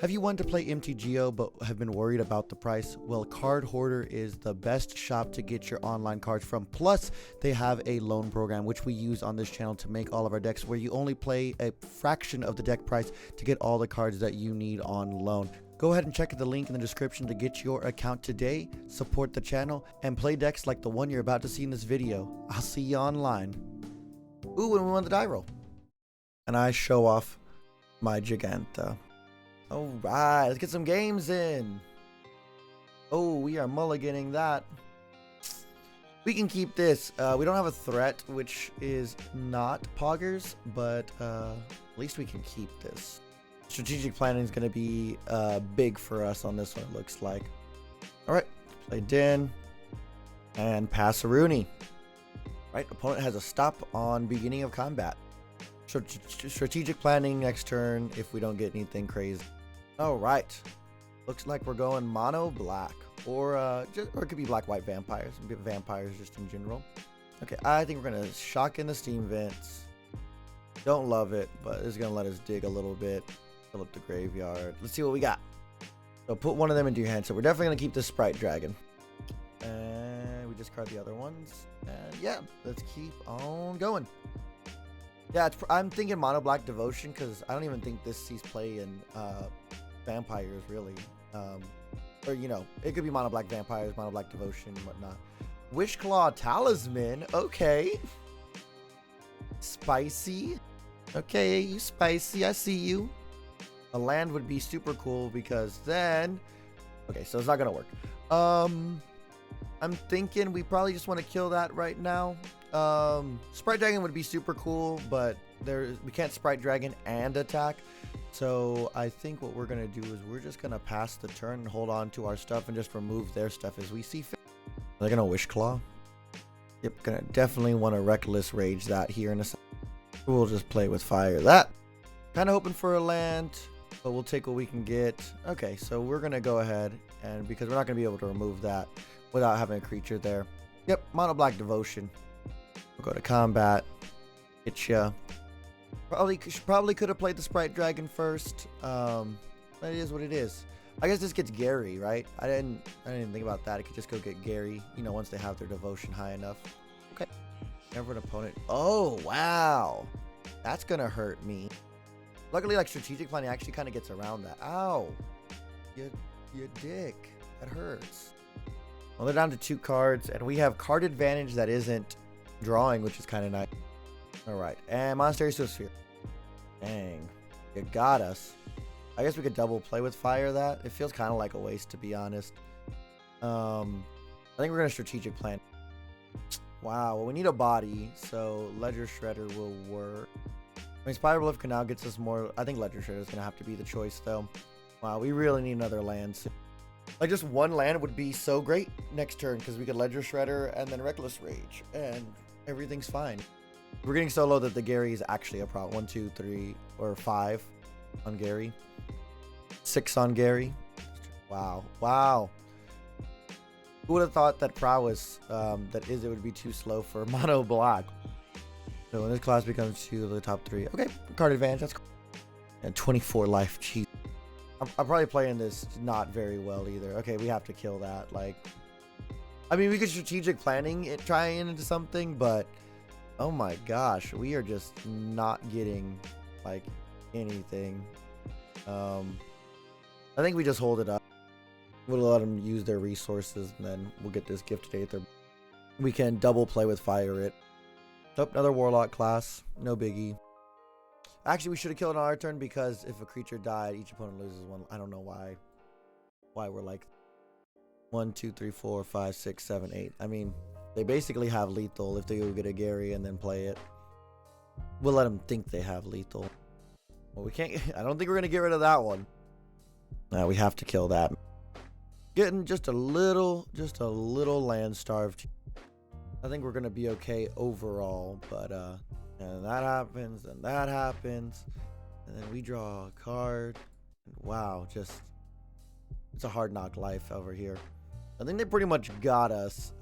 Have you wanted to play MTGO but have been worried about the price? Well, Card Hoarder is the best shop to get your online cards from. Plus, they have a loan program, which we use on this channel to make all of our decks, where you only pay a fraction of the deck price to get all the cards that you need on loan. Go ahead and check the link in the description to get your account today, support the channel, and play decks like the one you're about to see in this video. I'll see you online. Ooh, and we won the die roll. And I show off my Giganta. Alright, let's get some games in. Oh, we are mulliganing that. We can keep this. We don't have a threat, which is not Poggers, but at least we can keep this. Strategic planning is going to be big for us on this one, it looks like. Alright, play Din and pass a Rooney. Right, opponent has a stop on beginning of combat. Strategic planning next turn if we don't get anything crazy. All right, looks like we're going mono black, or it could be black white vampires, vampires just in general. Okay, I think we're gonna shock in the steam vents. Don't love it, but it's gonna let us dig a little bit, fill up the graveyard. Let's see what we got. So put one of them into your hand. So we're definitely gonna keep this Sprite Dragon, and we discard the other ones. And yeah, let's keep on going. Yeah, I'm thinking mono black devotion because I don't even think this sees play in vampires really, or you know, it could be mono black vampires, mono black devotion, whatnot. Wishclaw Talisman, okay. Spicy, okay, you spicy, I see you. A land would be super cool because then, okay, so it's not gonna work. I'm thinking we probably just want to kill that right now. Sprite Dragon would be super cool, but we can't Sprite Dragon and attack. So I think what we're gonna do is we're just gonna pass the turn and hold on to our stuff and just remove their stuff as we see fit. They're gonna Wishclaw. Yep, gonna definitely want to Reckless Rage that here in a second. We'll just play with fire that. Kind of hoping for a land, but we'll take what we can get. Okay, so we're gonna go ahead, and because we're not gonna be able to remove that without having a creature there. Yep, mono black devotion. We'll go to combat. Get ya. Probably could have played the Sprite Dragon first. But it is what it is. I guess this gets Gary, right? I didn't even think about that. It could just go get Gary, you know, once they have their devotion high enough. Okay. Never an opponent. Oh wow, that's gonna hurt me. Luckily, like strategic planning actually kind of gets around that. Ow, you dick. That hurts. Well, they're down to 2 cards, and we have card advantage that isn't drawing, which is kind of nice. All right, and Monastery Sphere. Dang, you got us. I guess we could double play with fire that. It feels kind of like a waste, to be honest. I think we're gonna strategic plan. Wow, well, we need a body, so Ledger Shredder will work. I mean, Spiroglyph Canal gets us more. I think Ledger Shredder is gonna have to be the choice, though. Wow, we really need another land soon. Like, just one land would be so great next turn, because we could Ledger Shredder and then Reckless Rage, and everything's fine. We're getting so low that the Gary is actually a problem. 1, 2, 3, or 5 on Gary. 6 on Gary. Wow. Wow. Who would have thought that Prowess, that Izzet would be too slow for mono black? So when this class becomes to the top 3. Okay, card advantage. That's cool. And 24 life. Jeez. I'm probably playing this not very well either. Okay, we have to kill that. Like, I mean, we could strategic planning it, trying into something, but oh my gosh, we are just not getting like anything. I think we just hold it up. We'll let them use their resources, and then we'll get this Gifted Aether. We can double play with fire it. Oh, another Warlock class. No biggie. Actually, we should have killed on our turn, because if a creature died, each opponent loses 1. I don't know why we're like 1, 2, 3, 4, 5, 6, 7, 8. I mean, they basically have lethal if they go get a Gary and then play it. We'll let them think they have lethal. Well, we can't. I don't think we're gonna get rid of that one. No, we have to kill that. Getting just a little land starved. I think we're gonna be okay overall, but and that happens, and that happens, and then we draw a card. And wow, just it's a hard knock life over here. I think they pretty much got us.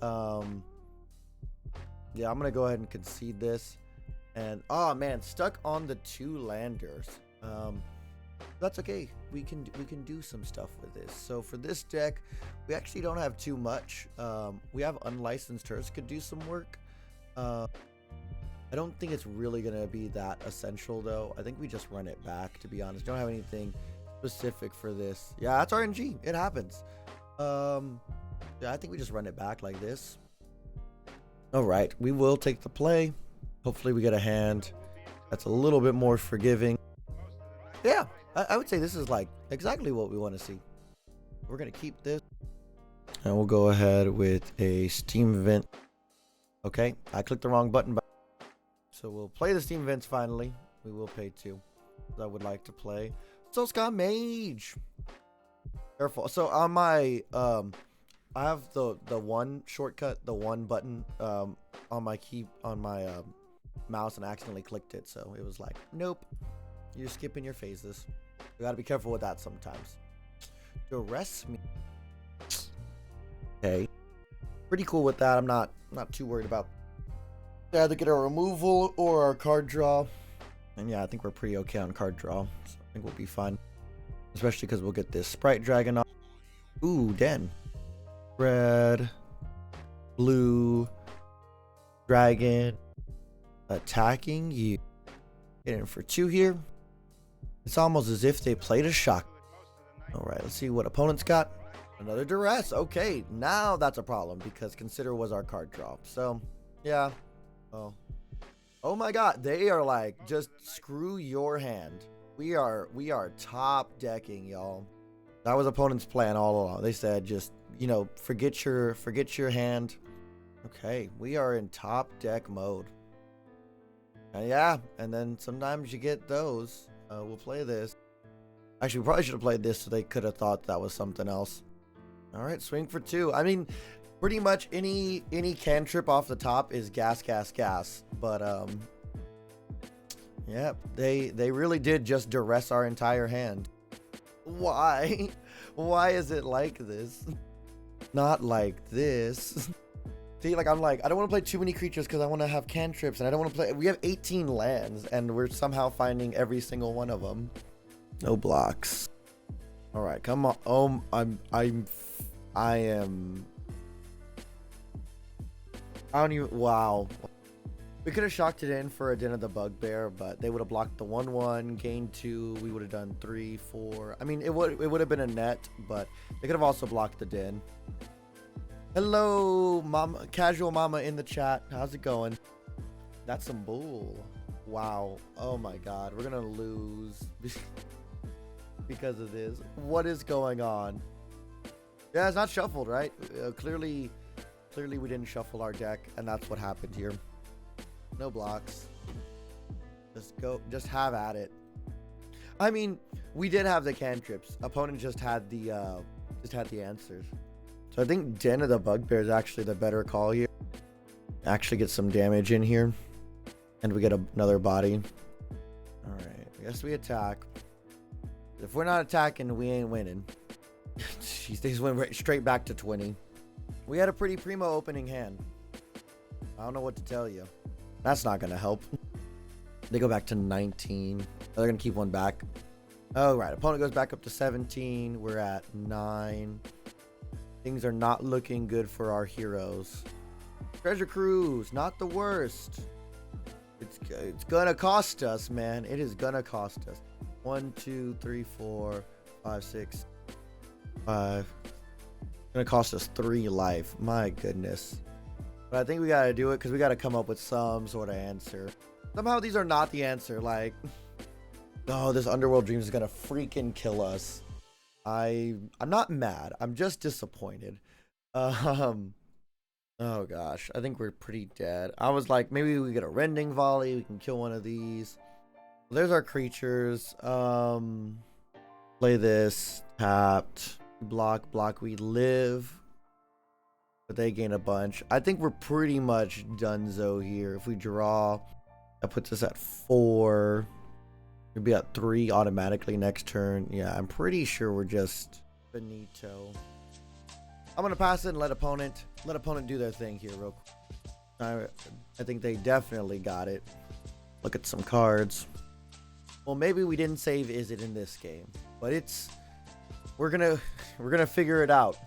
Yeah, I'm gonna go ahead and concede this. And oh man, stuck on the 2 landers. That's okay. We can do some stuff with this. So for this deck, we actually don't have too much. We have unlicensed Hearse could do some work. I don't think it's really gonna be that essential though. I think we just run it back, to be honest. Don't have anything specific for this. Yeah, that's RNG. It happens. Yeah, I think we just run it back like this. All right, we will take the play. Hopefully we get a hand that's a little bit more forgiving. Yeah, I would say this is like exactly what we want to see. We're gonna keep this, and we'll go ahead with a Steam Vent. Okay, I clicked the wrong button, so we'll play the Steam Vents finally. We will pay 2. I would like to play 𝐂𝐚𝐬𝐿. Careful. So on my I have the one shortcut, the one button on my mouse, and I accidentally clicked it, so it was like, nope, you're skipping your phases. You gotta be careful with that sometimes. Duress me. Okay, pretty cool with that. I'm not too worried about either get our removal or our card draw. And yeah, I think we're pretty okay on card draw, so I think we'll be fine, especially because we'll get this Sprite Dragon off. Ooh, Den. Red, blue, dragon, attacking you. Get in for 2 here. It's almost as if they played a shock. All right, let's see what opponent's got. Another duress. Okay, now that's a problem because consider was our card draw. So yeah. Oh my god, they are like, just screw your hand. We are top decking, y'all. That was opponent's plan all along. They said just, you know, forget your hand. Okay, we are in top deck mode. And yeah, and then sometimes you get those. We'll play this. Actually, we probably should have played this so they could have thought that was something else. All right, swing for 2. I mean, pretty much any cantrip off the top is gas. But yeah, they really did just duress our entire hand. Why? Why is it like this? Not like this. See, like, I'm like, I don't want to play too many creatures because I want to have cantrips, and I don't want to play. We have 18 lands, and we're somehow finding every single one of them. No blocks. All right, come on. I don't even. Wow. We could have shocked it in for a Den of the Bugbear, but they would have blocked the 1/1, gained 2. We would have done 3, 4. I mean, it would have been a net, but they could have also blocked the Den. Hello, mama, casual mama in the chat. How's it going? That's some bull. Wow. Oh my god, we're gonna lose because of this. What is going on? Yeah, it's not shuffled, right? Clearly we didn't shuffle our deck, and that's what happened here. No blocks. Just have at it. I mean, we did have the cantrips. Opponent just had the answers. So I think Den of the Bugbear is actually the better call here. Actually get some damage in here, and we get another body. All right, I guess we attack. If we're not attacking, we ain't winning. Jeez, they just went right straight back to 20. We had a pretty primo opening hand. I don't know what to tell you. That's not gonna help. They go back to 19. They're gonna keep one back. Oh, right. Opponent goes back up to 17. We're at 9. Things are not looking good for our heroes. Treasure Cruise, not the worst. It's gonna cost us, man. It is gonna cost us. 1, 2, 3, 4, 5, 6, 5. It's gonna cost us 3 life. My goodness. But I think we gotta do it because we gotta come up with some sort of answer. Somehow these are not the answer. Like, oh, this Underworld Dreams is gonna freaking kill us. I'm not mad. I'm just disappointed. Oh gosh, I think we're pretty dead. I was like, maybe we get a Rending Volley. We can kill one of these. There's our creatures. Play this. Tapped. Block. We live. But they gain a bunch. I think we're pretty much donezo here. If we draw, that puts us at 4. We'll be at 3 automatically next turn. Yeah, I'm pretty sure we're just finito. I'm gonna pass it and let opponent do their thing here real quick. I think they definitely got it. Look at some cards. Well, maybe we didn't save Izzet in this game, but we're gonna figure it out.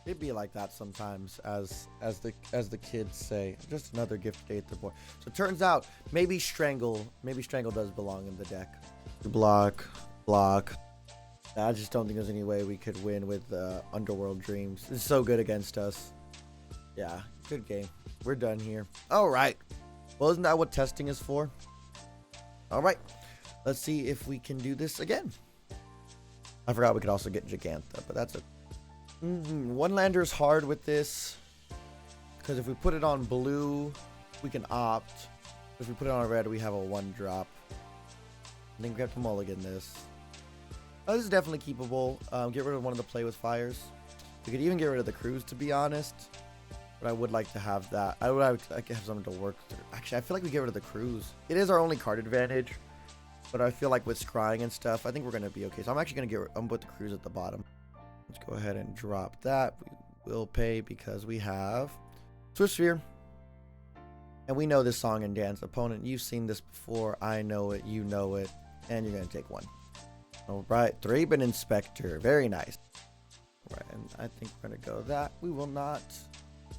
It'd be like that sometimes, as the kids say. Just another gift gate the boy. So it turns out maybe Strangle does belong in the deck. Block. I just don't think there's any way we could win with Underworld Dreams. It's so good against us. Yeah, good game. We're done here. All right. Well, isn't that what testing is for? All right. Let's see if we can do this again. I forgot we could also get Gigantha, but that's a... One lander is hard with this, because if we put it on blue, we can opt. If we put it on red, we have a 1-drop. I think we have to mulligan this. Oh, this is definitely keepable. Get rid of one of the play with fires. We could even get rid of the cruise, to be honest. But I would like to have that. I would like to have something to work through. Actually, I feel like we get rid of the cruise. It is our only card advantage. But I feel like with scrying and stuff, I think we're going to be okay. So I'm actually going to I'm put the cruise at the bottom. Let's go ahead and drop that. We will pay because we have Swift Sphere. And we know this song and dance. Opponent, you've seen this before. I know it. You know it. And you're going to take 1. All right, Thraben Inspector, very nice. All right, and I think we're gonna go that. We're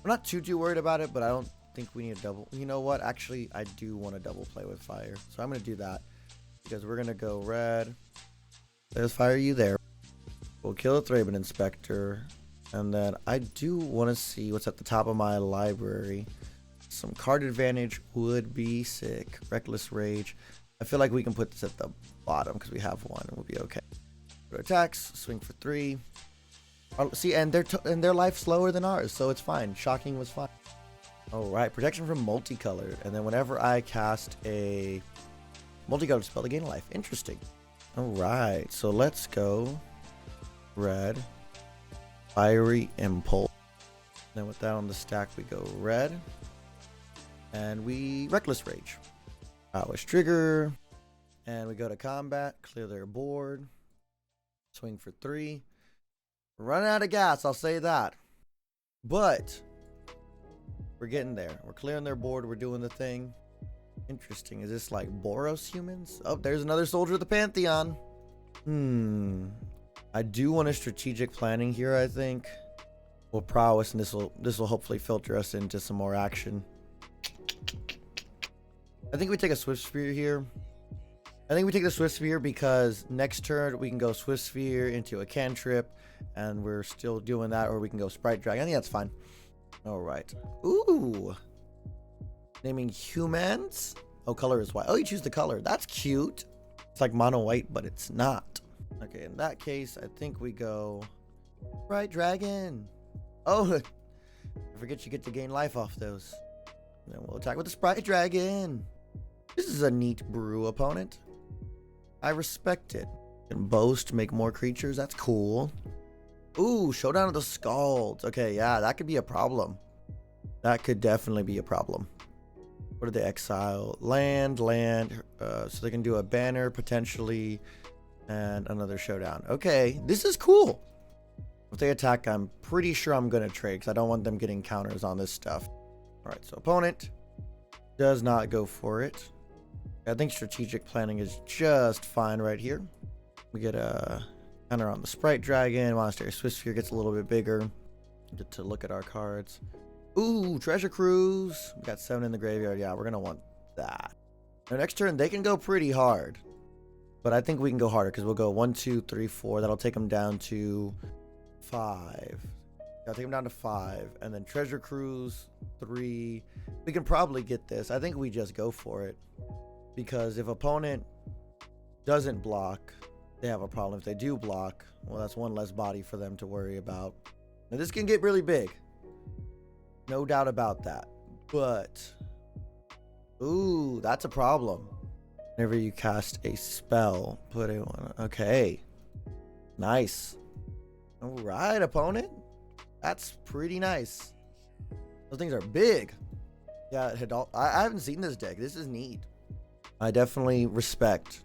not too worried about it, but I don't think we need a double. You know what? Actually, I do want to double play with fire, so I'm gonna do that because we're gonna go red. There's fire you there. We'll kill the Thraben Inspector, and then I do want to see what's at the top of my library. Some card advantage would be sick. Reckless Rage. I feel like we can put this at the bottom because we have 1 and we'll be okay. Go to attacks, swing for 3. See, and their life's slower than ours, so it's fine. Shocking was fine. All right, protection from multicolored, and then whenever I cast a multicolored spell, they gain life. Interesting. All right, so let's go red, Fiery Impulse. Then with that on the stack, we go red, and we Reckless Rage. Prowess trigger, and we go to combat, clear their board, swing for 3. Running out of gas, I'll say that. But we're getting there. We're clearing their board, we're doing the thing. Interesting. Is this like Boros humans? Oh, there's another soldier of the Pantheon. I do want a strategic planning here, I think. Well, prowess, and this will hopefully filter us into some more action. I think we take a Swift Sphere here. I think we take the Swift Sphere because next turn we can go Swift Sphere into a cantrip, and we're still doing that, or we can go Sprite Dragon. I think that's fine. All right. Ooh. Naming humans. Oh, color is white. Oh, you choose the color. That's cute. It's like mono white, but it's not. Okay, in that case, I think we go Sprite Dragon. Oh, I forget you get to gain life off those. And then we'll attack with the Sprite Dragon. This is a neat brew opponent. I respect it. Can boast, make more creatures. That's cool. Ooh, Showdown of the Scalds. Okay, yeah, that could be a problem. That could definitely be a problem. What did they exile? Land. So they can do a banner potentially and another Showdown. Okay, this is cool. If they attack, I'm pretty sure I'm going to trade because I don't want them getting counters on this stuff. All right, so opponent does not go for it. I think strategic planning is just fine right here. We get a counter on the Sprite Dragon. Monastery Swift Sphere gets a little bit bigger. Get to look at our cards. Ooh, Treasure Cruise. We got 7 in the graveyard. Yeah, we're going to want that. Now, next turn, they can go pretty hard. But I think we can go harder because we'll go 1, 2, 3, 4. That'll take them down to 5. I'll take them down to 5. And then Treasure Cruise, 3. We can probably get this. I think we just go for it. Because if opponent doesn't block, they have a problem. If they do block, well, that's one less body for them to worry about. Now, this can get really big. No doubt about that. But, ooh, that's a problem. Whenever you cast a spell, put it on. Okay. Nice. All right, opponent. That's pretty nice. Those things are big. Yeah, I haven't seen this deck. This is neat. I definitely respect.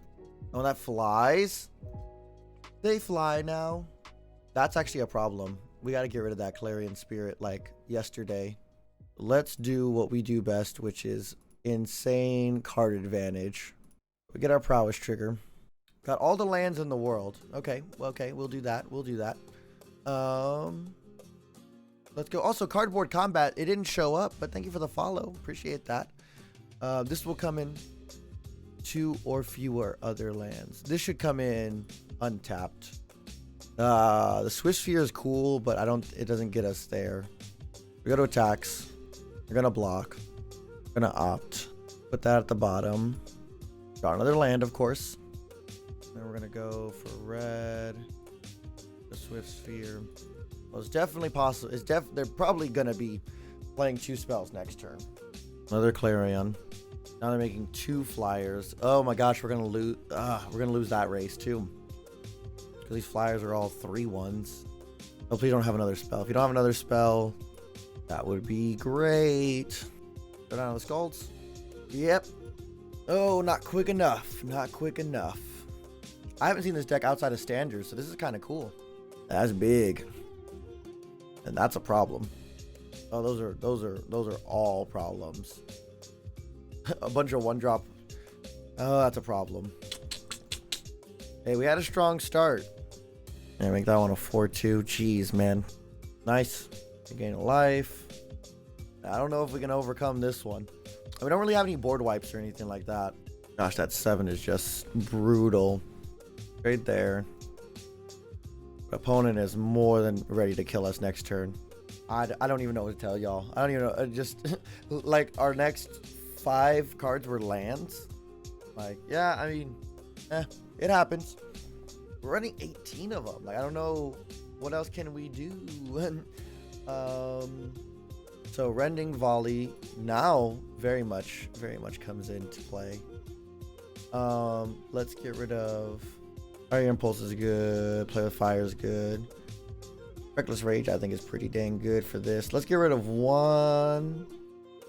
Oh, that flies. They fly now. That's actually a problem. We got to get rid of that Clarion Spirit like yesterday. Let's do what we do best, which is insane card advantage. We get our prowess trigger. Got all the lands in the world. Okay, well, okay, we'll do that. We'll do that. Let's go. Also, Cardboard Combat. It didn't show up, but thank you for the follow. Appreciate that. This will come in 2 or fewer other lands. This should come in untapped. The Swift Sphere is cool, but it doesn't get us there. We go to attacks. We're gonna block. We're gonna opt. Put that at the bottom. Got another land, of course. Then we're gonna go for red. The Swift Sphere. Well, it's definitely possible. They're probably gonna be playing 2 spells next turn. Another Clarion. Now they're making 2 flyers. Oh my gosh, we're gonna lose. We're gonna lose that race too. Because these flyers are all 3/1s. Hopefully you don't have another spell. If you don't have another spell, that would be great. Go down to the Skulls. Yep. Oh, not quick enough. Not quick enough. I haven't seen this deck outside of standards, so this is kind of cool. That's big. And that's a problem. Oh, those are all problems. A bunch of 1-drop. Oh, that's a problem. Hey, we had a strong start. Yeah, make that one a 4/2. Jeez, man. Nice. Gain a life. I don't know if we can overcome this one. We don't really have any board wipes or anything like that. Gosh, that 7 is just brutal. Right there. Opponent is more than ready to kill us next turn. I don't even know what to tell y'all. I don't even know. Just like our next 5 cards were lands. Like, yeah, I mean, it happens. We're running 18 of them. Like, I don't know what else can we do. So Rending Volley now very much comes into play. Let's get rid of Fire Impulse is good. Play with Fire is good. Reckless Rage I think is pretty dang good for this. Let's get rid of one.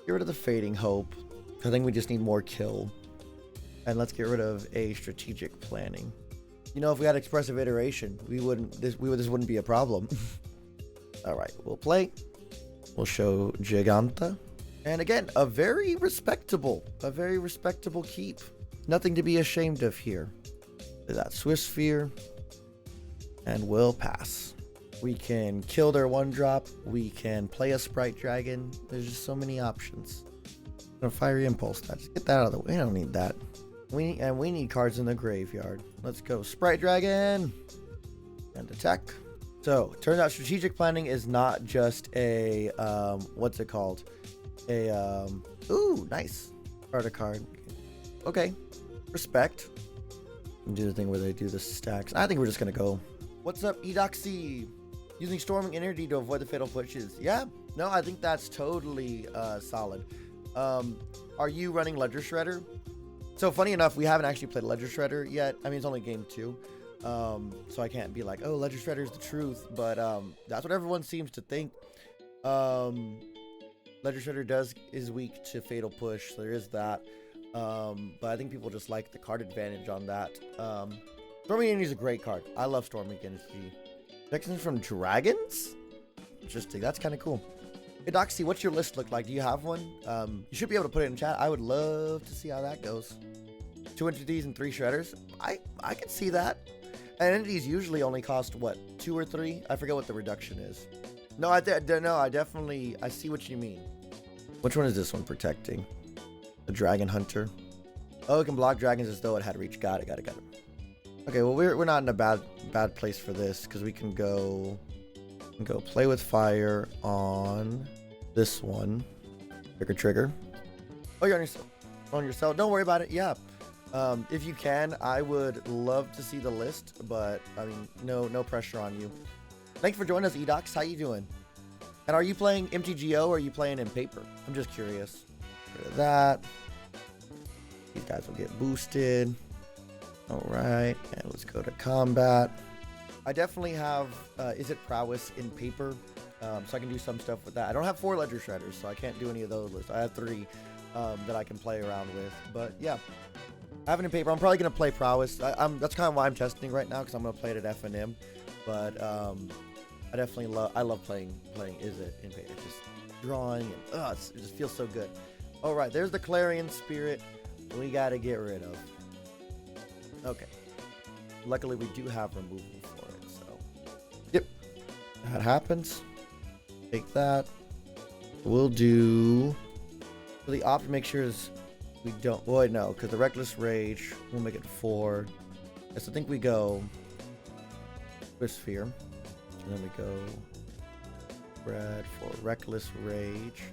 Get rid of the Fading Hope. I think we just need more kill. And let's get rid of a Strategic Planning. You know, if we had Expressive Iteration, this wouldn't be a problem. All right, we'll play. We'll show Giganta. And again, a very respectable keep. Nothing to be ashamed of here. That Swift Sphere. And we'll pass. We can kill their 1-drop. We can play a Sprite Dragon. There's just so many options. A Fiery Impulse. Now, just get that out of the way. We don't need that. We need cards in the graveyard. Let's go Sprite Dragon. And attack. So, turns out Strategic Planning is not just a, what's it called? Ooh, nice. Card a card. Okay. Respect. Do the thing where they do the stacks. I think we're just going to go. What's up, Edoxy? Using Storming Energy to avoid the fatal pushes. Yeah. No, I think that's totally solid. Are you running Ledger Shredder? So, funny enough, we haven't actually played Ledger Shredder yet. I mean, it's only game 2. So I can't be like, oh, Ledger Shredder is the truth. But that's what everyone seems to think. Ledger Shredder is weak to fatal push. So there is that. But I think people just like the card advantage on that. Storming Energy is a great card. I love Storming Energy. Texans from Dragons? Interesting. That's kind of cool. Hey, Doxy, what's your list look like? Do you have one? You should be able to put it in chat. I would love to see how that goes. 2 entities and 3 shredders. I can see that. And entities usually only cost, what, 2 or 3? I forget what the reduction is. No, I definitely, I see what you mean. Which one is this one protecting? The Dragon Hunter. Oh, it can block dragons as though it had reach. Got it. Okay, well, we're not in a bad place for this, because we can go play with fire on this one. Trigger. Oh, you're on yourself. Don't worry about it. Yeah. If you can, I would love to see the list, but I mean, no pressure on you. Thanks for joining us, Edox. How you doing? And are you playing MTGO or are you playing in paper? I'm just curious. Get rid of that. These guys will get boosted. All right, and let's go to combat. I definitely have Izzet Prowess in paper, so I can do some stuff with that. I don't have 4 Ledger Shredders, so I can't do any of those lists. I have 3 that I can play around with, but yeah. I have it in paper. I'm probably going to play Prowess. That's kind of why I'm testing right now, because I'm going to play it at FNM. But I definitely love playing Izzet in paper. Just drawing, and it just feels so good. All right, there's the Clarion Spirit we got to get rid of. Okay. Luckily, we do have removal for it, so. Yep. That happens. Take that. We'll do. Really opt to make sure we don't. Well, no, because the Reckless Rage will make it 4. Yes, I think we go. With Sphere. And then we go. Red for Reckless Rage.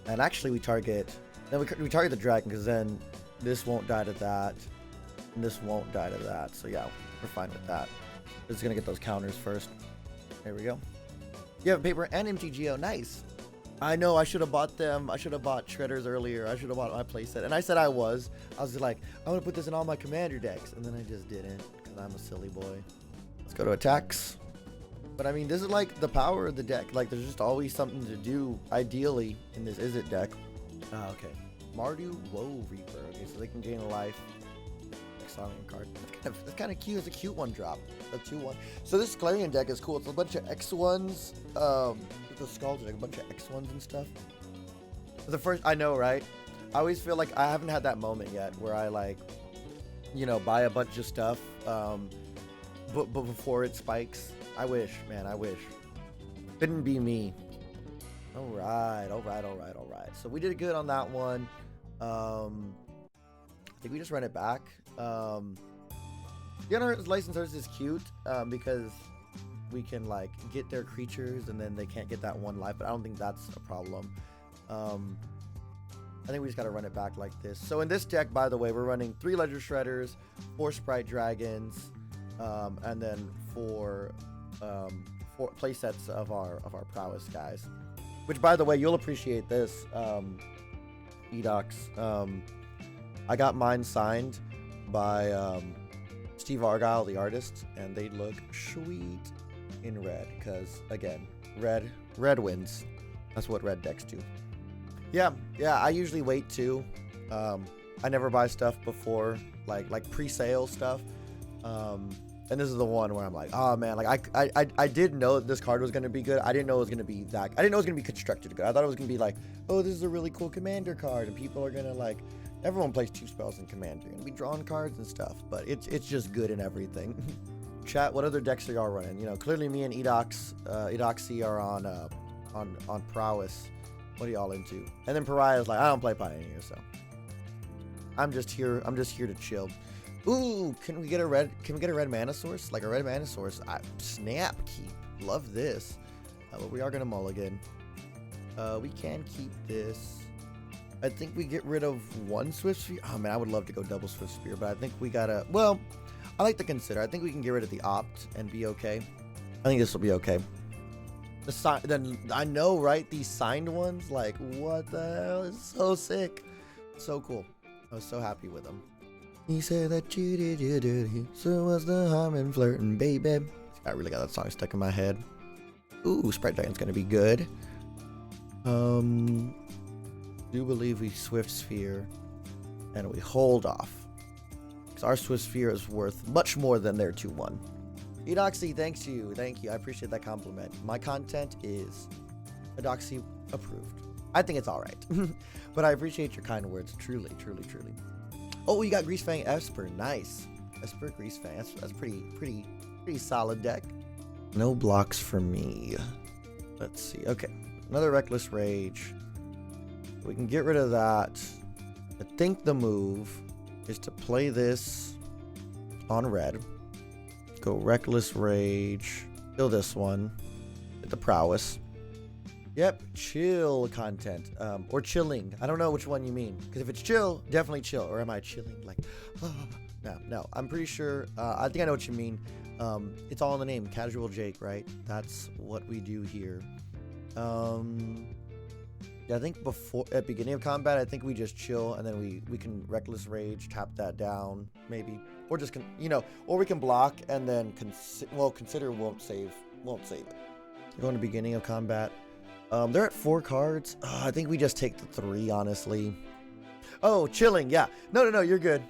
And actually, we target. Then we target the dragon, because then this won't die to that. And this won't die to that. So yeah, we're fine with that. We're just gonna get those counters first. There we go. You have paper and MTGO. Nice. I know I should have bought them. I should have bought shredders earlier. I should have bought my playset. And I said I was like, I'm gonna put this in all my commander decks. And then I just didn't, because I'm a silly boy. Let's go to attacks. But I mean, this is like the power of the deck. Like, there's just always something to do, ideally, in this Izzet deck. Okay. Mardu Woe Reaper. Okay, so they can gain a life. Exhaling card. That's kind of cute. It's a cute one drop. A 2/1. So this Clarion deck is cool. It's a bunch of X1s. The skulls are like a bunch of X1s and stuff. The first, I know, right? I always feel like I haven't had that moment yet where I like, you know, buy a bunch of stuff, but before it spikes. I wish, man. I wish. Couldn't be me. All right. So we did good on that one. I think we just run it back. The Unheard License Service is cute because we can like get their creatures and then they can't get that 1 life, but I don't think that's a problem. I think we just gotta run it back like this. So in this deck, by the way, we're running 3 Ledger Shredders, 4 Sprite Dragons, and then 4 play sets of our Prowess guys. Which, by the way, you'll appreciate this, 𝐂𝐚𝐤𝐞. I got mine signed by Steve Argyle, the artist, and they look sweet in red. Because again, red wins. That's what red decks do. Yeah. I usually wait too. I never buy stuff before, like pre-sale stuff. And this is the one where I'm like, oh man, like I did know that this card was gonna be good. I didn't know it was gonna be that. I didn't know it was gonna be constructed good. I thought it was gonna be like, oh, this is a really cool commander card, and people are gonna like. Everyone plays 2 spells in Commander, and we draw on cards and stuff, but it's just good in everything. Chat, what other decks are y'all running? You know, clearly me and 𝐂𝐚𝐤𝐿 are on Prowess. What are y'all into? And then Pariah's like, I don't play Pioneer, so I'm just here to chill. Ooh, can we get a red mana source? Like a red mana source. Snap keep. Love this. But we are gonna mulligan. We can keep this. I think we get rid of 1 Swift Spear. Oh man, I would love to go double Swift Spear, but I think we gotta. Well, I like to consider. I think we can get rid of the opt and be okay. I think this will be okay. Then I know, right? These signed ones, like what the hell? It's so sick, so cool. I was so happy with them. He said that you did your dirty, so what's the harm in flirting, baby? I really got that song stuck in my head. Ooh, Sprite Dragon's gonna be good. Do believe we Swift Sphere and we hold off because our Swift Sphere is worth much more than their 2/1. 𝐂𝐚𝐤𝐿, thank you. I appreciate that compliment. My content is 𝐂𝐚𝐤𝐿 approved. I think it's all right, but I appreciate your kind words. Truly. Oh, you got Greasefang Esper. Nice. Esper Greasefang. That's pretty solid deck. No blocks for me. Let's see. Okay, another Reckless Rage. We can get rid of that. I think the move is to play this on red. Go Reckless Rage. Kill this one. Get the Prowess. Yep, chill content. Or chilling. I don't know which one you mean. Because if it's chill, definitely chill. Or am I chilling? Like, no. I'm pretty sure. I think I know what you mean. It's all in the name. Casual Jake, right? That's what we do here. Yeah, I think at beginning of combat, I think we just chill and then we can Reckless Rage, tap that down, maybe, or just or we can block and then consider won't save it. Going to beginning of combat. They're at 4 cards. I think we just take the 3, honestly. Oh, chilling. Yeah. No. You're good.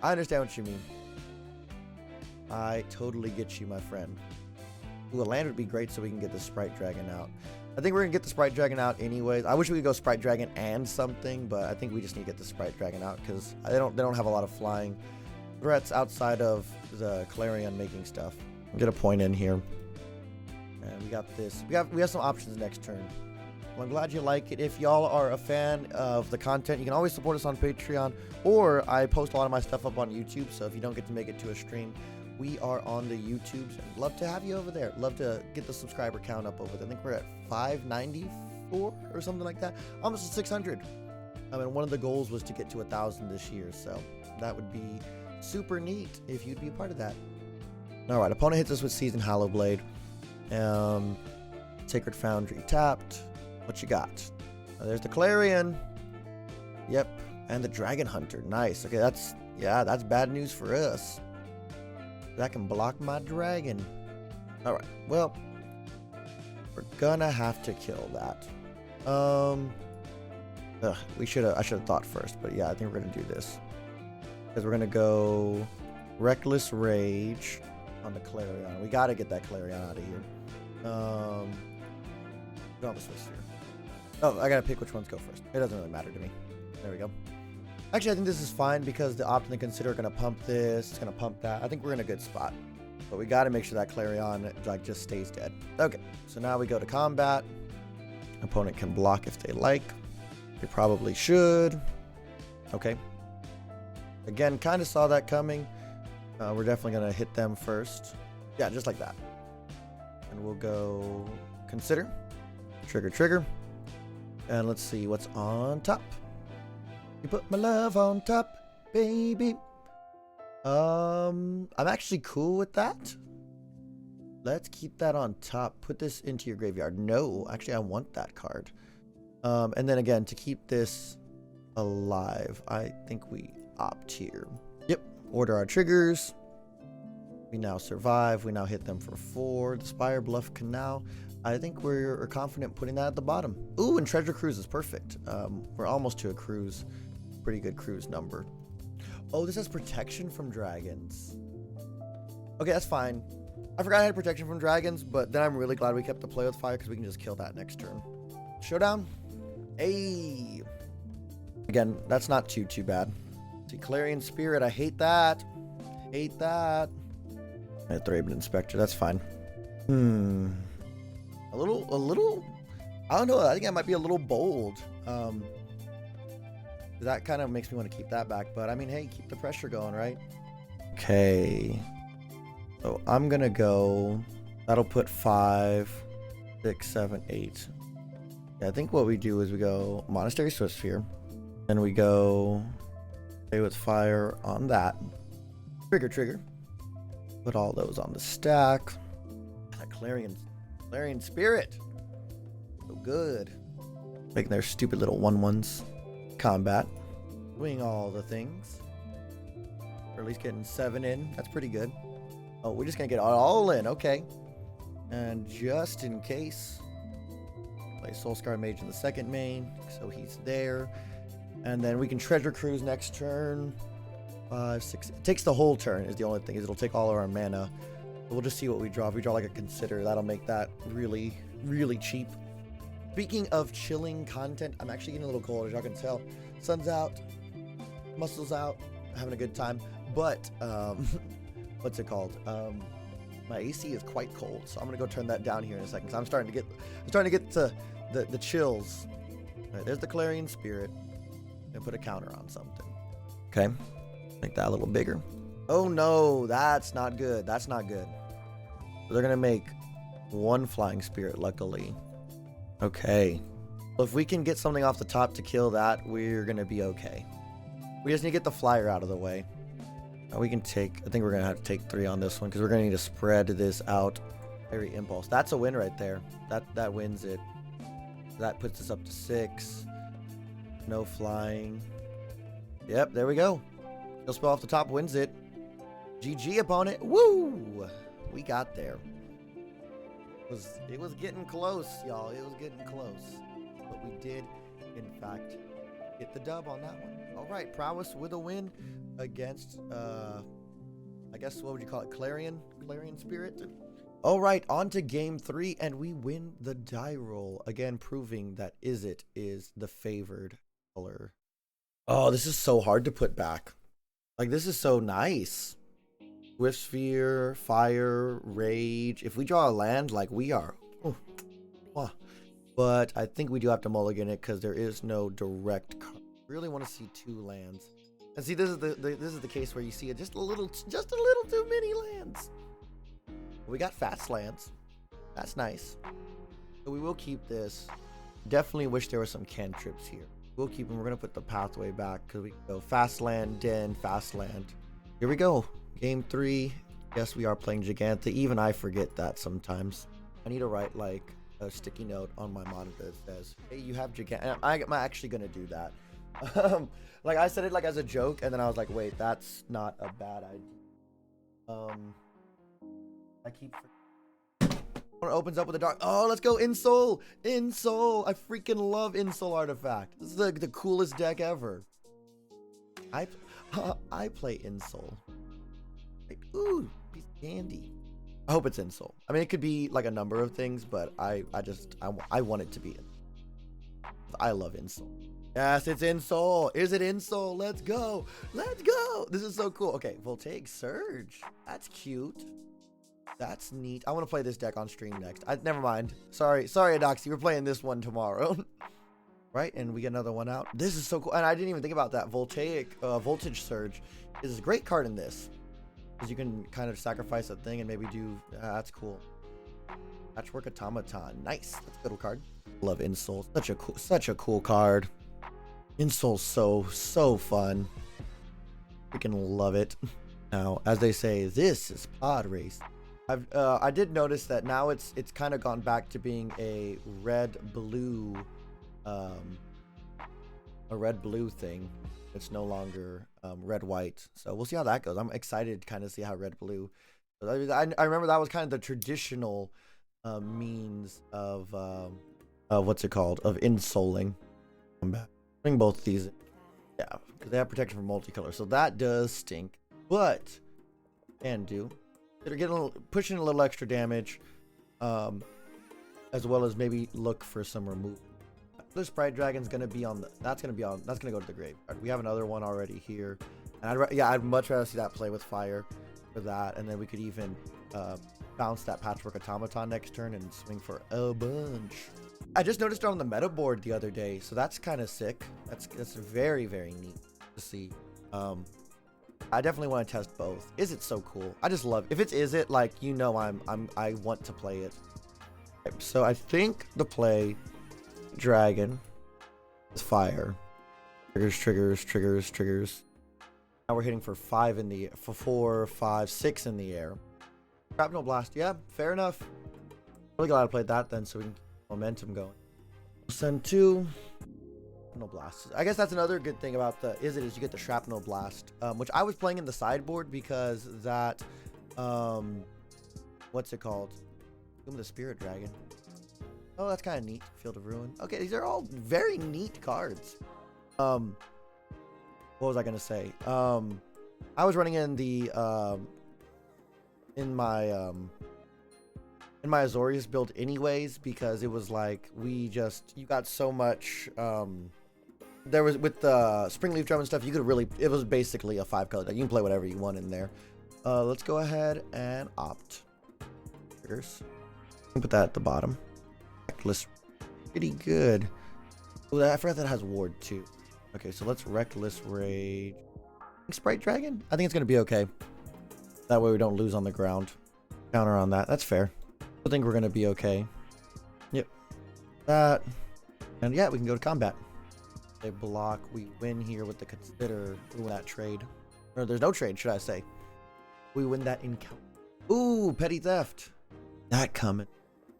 I understand what you mean. I totally get you, my friend. Ooh, a land would be great so we can get the Sprite Dragon out. I think we're gonna get the Sprite Dragon out anyways. I wish we could go Sprite Dragon and something, but I think we just need to get the Sprite Dragon out because they don't have a lot of flying threats outside of the Clarion making stuff. Get a point in here. And we got this. We have some options next turn. Well, I'm glad you like it. If y'all are a fan of the content, you can always support us on Patreon, or I post a lot of my stuff up on YouTube. So if you don't get to make it to a stream, we are on the YouTubes. And love to have you over there. Love to get the subscriber count up over there. I think we're at 594 or something like that. Almost to 600. I mean, one of the goals was to get to 1,000 this year, so that would be super neat if you'd be a part of that. All right, opponent hits us with Seasoned Hallowblade. Sacred Foundry tapped. What you got? There's the Clarion. Yep, and the Dragon Hunter. Nice. Okay, that's bad news for us. That can block my dragon. All right. Well, we're gonna have to kill that. I should have thought first, but yeah, I think we're gonna do this because we're gonna go Reckless Rage on the Clarion. We gotta get that Clarion out of here. Don't have a Swiss Sphere. Oh, I gotta pick which ones go first. It doesn't really matter to me. There we go. Actually, I think this is fine because the Opt and the Consider are gonna pump this. It's gonna pump that. I think we're in a good spot. But we gotta make sure that Clarion like just stays dead. Okay, so now we go to combat. Opponent can block if they like. They probably should. Okay. Again, kind of saw that coming. We're definitely gonna hit them first. Yeah, just like that. And we'll go Consider. Trigger. And let's see what's on top. You put my love on top, baby. I'm actually cool with that. Let's keep that on top. Put this into your graveyard. No, actually, I want that card. And then again, to keep this alive, I think we opt here. Yep. Order our triggers. We now survive. We now hit them for 4. The Spire Bluff Canal. I think we're confident putting that at the bottom. Ooh, and Treasure Cruise is perfect. We're almost to a cruise. Pretty good cruise number. Oh, this has protection from dragons. Okay, that's fine. I forgot I had protection from dragons, but then I'm really glad we kept the Play with Fire because we can just kill that next turn. Showdown. Hey. Again, that's not too bad. See, Clarion Spirit. I hate that. Hate that. I had Thraben Inspector. That's fine. A little. I don't know. I think I might be a little bold. That kind of makes me want to keep that back. But I mean, hey, keep the pressure going, right? Okay. So I'm gonna go. That'll put 5, 6, 7, 8. Yeah, I think what we do is we go Monastery Swift Sphere. Then we go Play with Fire on that. Trigger. Put all those on the stack. That Clarion Spirit. So good. Making their stupid little 1/1s. Combat. Doing all the things. Or at least getting 7 in. That's pretty good. Oh, we're just going to get all in. Okay. And just in case, play Soulscar Mage in the second main. So he's there. And then we can Treasure Cruise next turn. 5, 6. It takes the whole turn is the only thing. Is it'll take all of our mana. But we'll just see what we draw. If we draw like a Consider, that'll make that really, really cheap. Speaking of chilling content, I'm actually getting a little cold, as y'all can tell. Sun's out, muscles out, having a good time. But what's it called? My AC is quite cold, so I'm gonna go turn that down here in a second. So I'm starting to get to the chills. All right, there's the Clarion Spirit. And put a counter on something. Okay, make that a little bigger. Oh no, that's not good. That's not good. So they're gonna make 1 Flying Spirit, luckily. Okay. Well, if we can get something off the top to kill that, we're going to be okay. We just need to get the flyer out of the way. We can take, I think we're going to have to take 3 on this one because we're going to need to spread this out. Very Impulse. That's a win right there. That wins it. That puts us up to 6. No flying. Yep, there we go. He'll spell off the top, wins it. GG, opponent. Woo! We got there. It was getting close, y'all. It was getting close. But we did, in fact, get the dub on that one. All right, Prowess with a win against, I guess, what would you call it? Clarion Spirit? All right, on to game 3, and we win the die roll. Again, proving that Izzet is the favored color. Oh, this is so hard to put back. Like, this is so nice. Swift Sphere, Fire, Rage. If we draw a land, like, we are. Oh, wow. But I think we do have to mulligan it because there is no direct card. I really want to see 2 lands. And see, this is the case where you see it just a little too many lands. We got fast lands. That's nice. So we will keep this. Definitely wish there were some cantrips here. We'll keep them. We're going to put the pathway back because we go fast land, den, fast land. Here we go. Game 3. Yes, we are playing Giganta. Even I forget that sometimes. I need to write like a sticky note on my monitor that says, hey, you have Giganta. I'm actually going to do that. Like I said it like as a joke, and then I was like, wait, that's not a bad idea. I keep opens up with a dark. Oh, let's go Ensoul. Ensoul. I freaking love Ensoul artifact. This is the coolest deck ever. I play Ensoul. Like, ooh, piece of candy. I hope it's Ensoul. I mean, it could be like a number of things, but I want it to be. I love Ensoul. Yes, it's Ensoul. Is it Ensoul? Let's go. Let's go. This is so cool. Okay, Voltaic Surge. That's cute. That's neat. I want to play this deck on stream next. Never mind. Sorry, Adoxy. We're playing this one tomorrow. Right, and we get another one out. This is so cool. And I didn't even think about that. Voltaic Voltage Surge is a great card in this. Because you can kind of sacrifice a thing and maybe do... that's cool. Patchwork Automaton. Nice. That's a good card. Love Ensoul. Such a cool card. Ensoul's so fun. Freaking love it. Now, as they say, this is Pod Race. I did notice that now it's kind of gone back to being a red blue thing. It's no longer red white. So we'll see how that goes. I'm excited to kind of see how red blue. I remember that was kind of the traditional means of what's it called, of insouling. I'm back. Bring both these. Yeah, because they have protection from multicolor. So that does stink, but can do. They're getting pushing a little extra damage, as well as maybe look for some removal. The Sprite Dragon's gonna be on the. That's gonna go to the graveyard. We have another one already here, and I'd much rather see that play with fire for that, and then we could even bounce that Patchwork Automaton next turn and swing for a bunch. I just noticed it on the meta board the other day, so that's kind of sick. That's very neat to see. I definitely want to test both. Izzet so cool. I just love. If it's Izzet, like, you know, I want to play it. Okay, so I think the play dragon is fire. Triggers. Now we're hitting for 5 in the 4, 5, 6 in the air. Shrapnel Blast. Yeah, fair enough. Really glad I played that then, so we can keep momentum going. Send 2. Shrapnel Blast. I guess that's another good thing about the Izzet is you get the Shrapnel Blast, which I was playing in the sideboard because that, what's it called? Tomb of the Spirit Dragon. Oh, that's kind of neat. Field of Ruin. Okay, these are all very neat cards. What was I gonna say? I was running in the in my Azorius build anyways because it was like you got so much. There was with the Springleaf Drum and stuff. You could really. It was basically a 5-color deck. You can play whatever you want in there. Let's go ahead and opt triggers. Put that at the bottom. Reckless, pretty good. Oh, I forgot that has ward too. Okay, so let's Reckless Rage. Sprite Dragon? I think it's gonna be okay. That way we don't lose on the ground. Counter on that. That's fair. I think we're gonna be okay. Yep. That. And yeah, we can go to combat. They block. We win here with the consider. We win that trade. Or there's no trade, should I say. We win that encounter. Ooh, Petty Theft. That coming.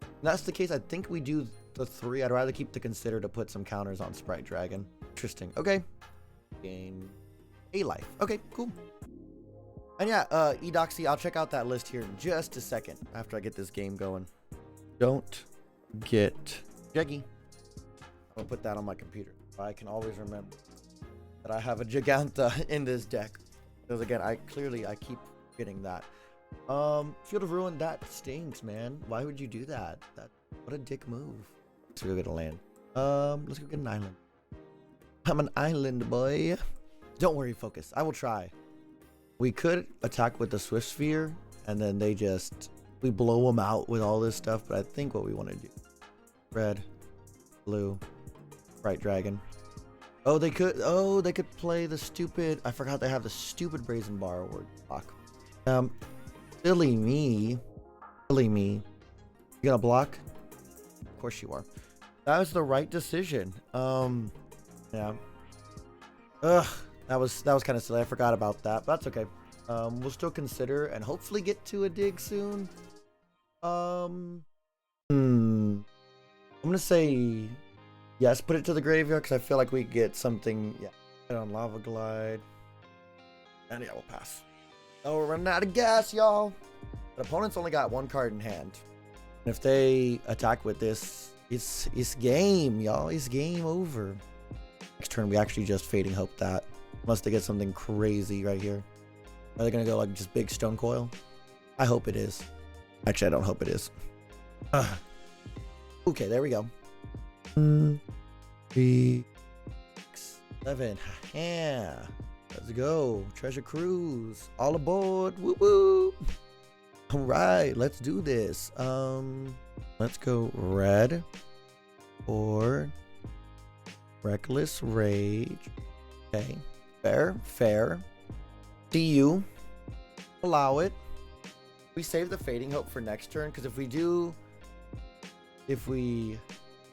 If that's the case, I think we do the 3. I'd rather keep the consider to put some counters on Sprite Dragon. Interesting. Okay. Gain a life. Okay, cool. And yeah, Edoxy, I'll check out that list here in just a second after I get this game going. Don't get Jeggy. I'll put that on my computer. I can always remember that I have a Giganta in this deck. Because again, I keep getting that. Field of Ruin, that stinks, man. Why would you do that? What a dick move. Let's go get a land. Let's go get an island. I'm an island boy. Don't worry, focus. I will try. We could attack with the Swift Sphere, and then we blow them out with all this stuff, but I think what we want to do. Red, blue, bright dragon. Oh, they could play the stupid, I forgot they have the stupid Brazen Borrower block. Silly me. You gonna block? Of course you are. That was the right decision. Yeah. Ugh, that was kind of silly. I forgot about that, but that's okay. We'll still consider and hopefully get to a dig soon. I'm gonna say yes, put it to the graveyard because I feel like we get something. Yeah, get on Lava Glide, and yeah, we'll pass. Oh, we're running out of gas, y'all. But opponents only got one card in hand. And if they attack with this, it's game, y'all. It's game over. Next turn, we actually just Fading Hope that. Unless they get something crazy right here. Are they gonna go like just big Stone Coil? I hope it is. Actually, I don't hope it is. Okay, there we go. 3, 6, 7. Yeah. Let's go. Treasure Cruise. All aboard. Woo woo. All right, let's do this. Let's go red or Reckless Rage. Okay. Fair. See you. Allow it. We save the Fading Hope for next turn, because if we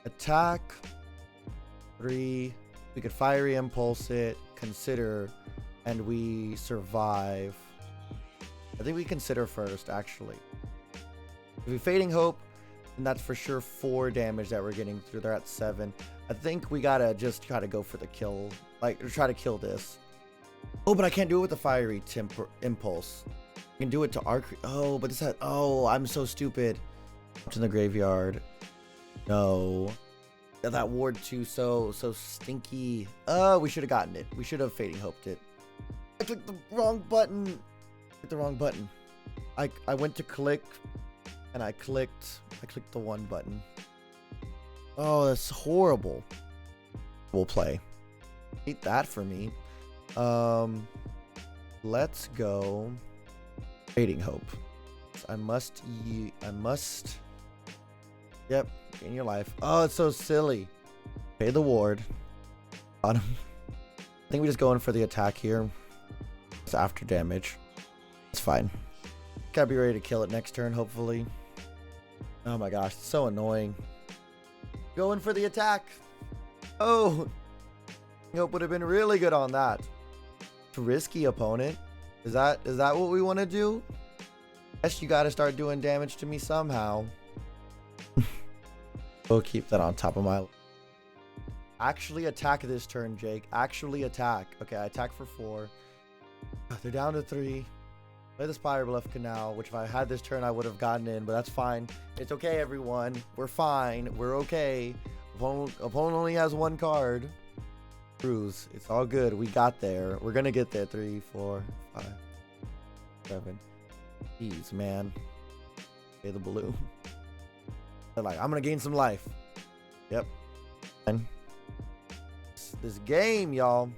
attack 3, we could Fiery Impulse it, consider, and we survive. I think we consider first, actually. If we Fading Hope, then that's for sure 4 damage that we're getting through. They're at 7. I think we gotta just try to go for the kill, like try to kill this. Oh, but I can't do it with the Fiery Impulse. I can do it to Arc. Oh, but this had. Oh, I'm so stupid. It's in the graveyard. No. Yeah, that ward too, so stinky. Oh, we should have gotten it. We should have Fading Hoped it. I clicked the wrong button. I went to click, and I clicked the one button. Oh, that's horrible. We'll play. Hate that for me. Let's go. Fading Hope. I must. Yep. Gain your life. Oh, it's so silly. Pay the ward. On him. I think we just go in for the attack here. It's after damage. It's fine. Gotta be ready to kill it next turn, hopefully. Oh my gosh, it's so annoying. Go in for the attack. Oh. Hope would have been really good on that. Risky opponent. Is that what we want to do? Guess you gotta start doing damage to me somehow. We'll keep that on top of my. Actually attack this turn, Jake. Actually attack. Okay, I attack for 4. They're down to 3. Play the Spire Bluff Canal, which if I had this turn I would have gotten in, but that's fine. It's okay, everyone. We're fine. We're okay. Opponent only has 1 card. Cruise. It's all good. We got there. We're gonna get there. 3, 4, 5, 7. Jeez, man. Okay, the blue. They're like, I'm gonna gain some life. Yep. And this game, y'all.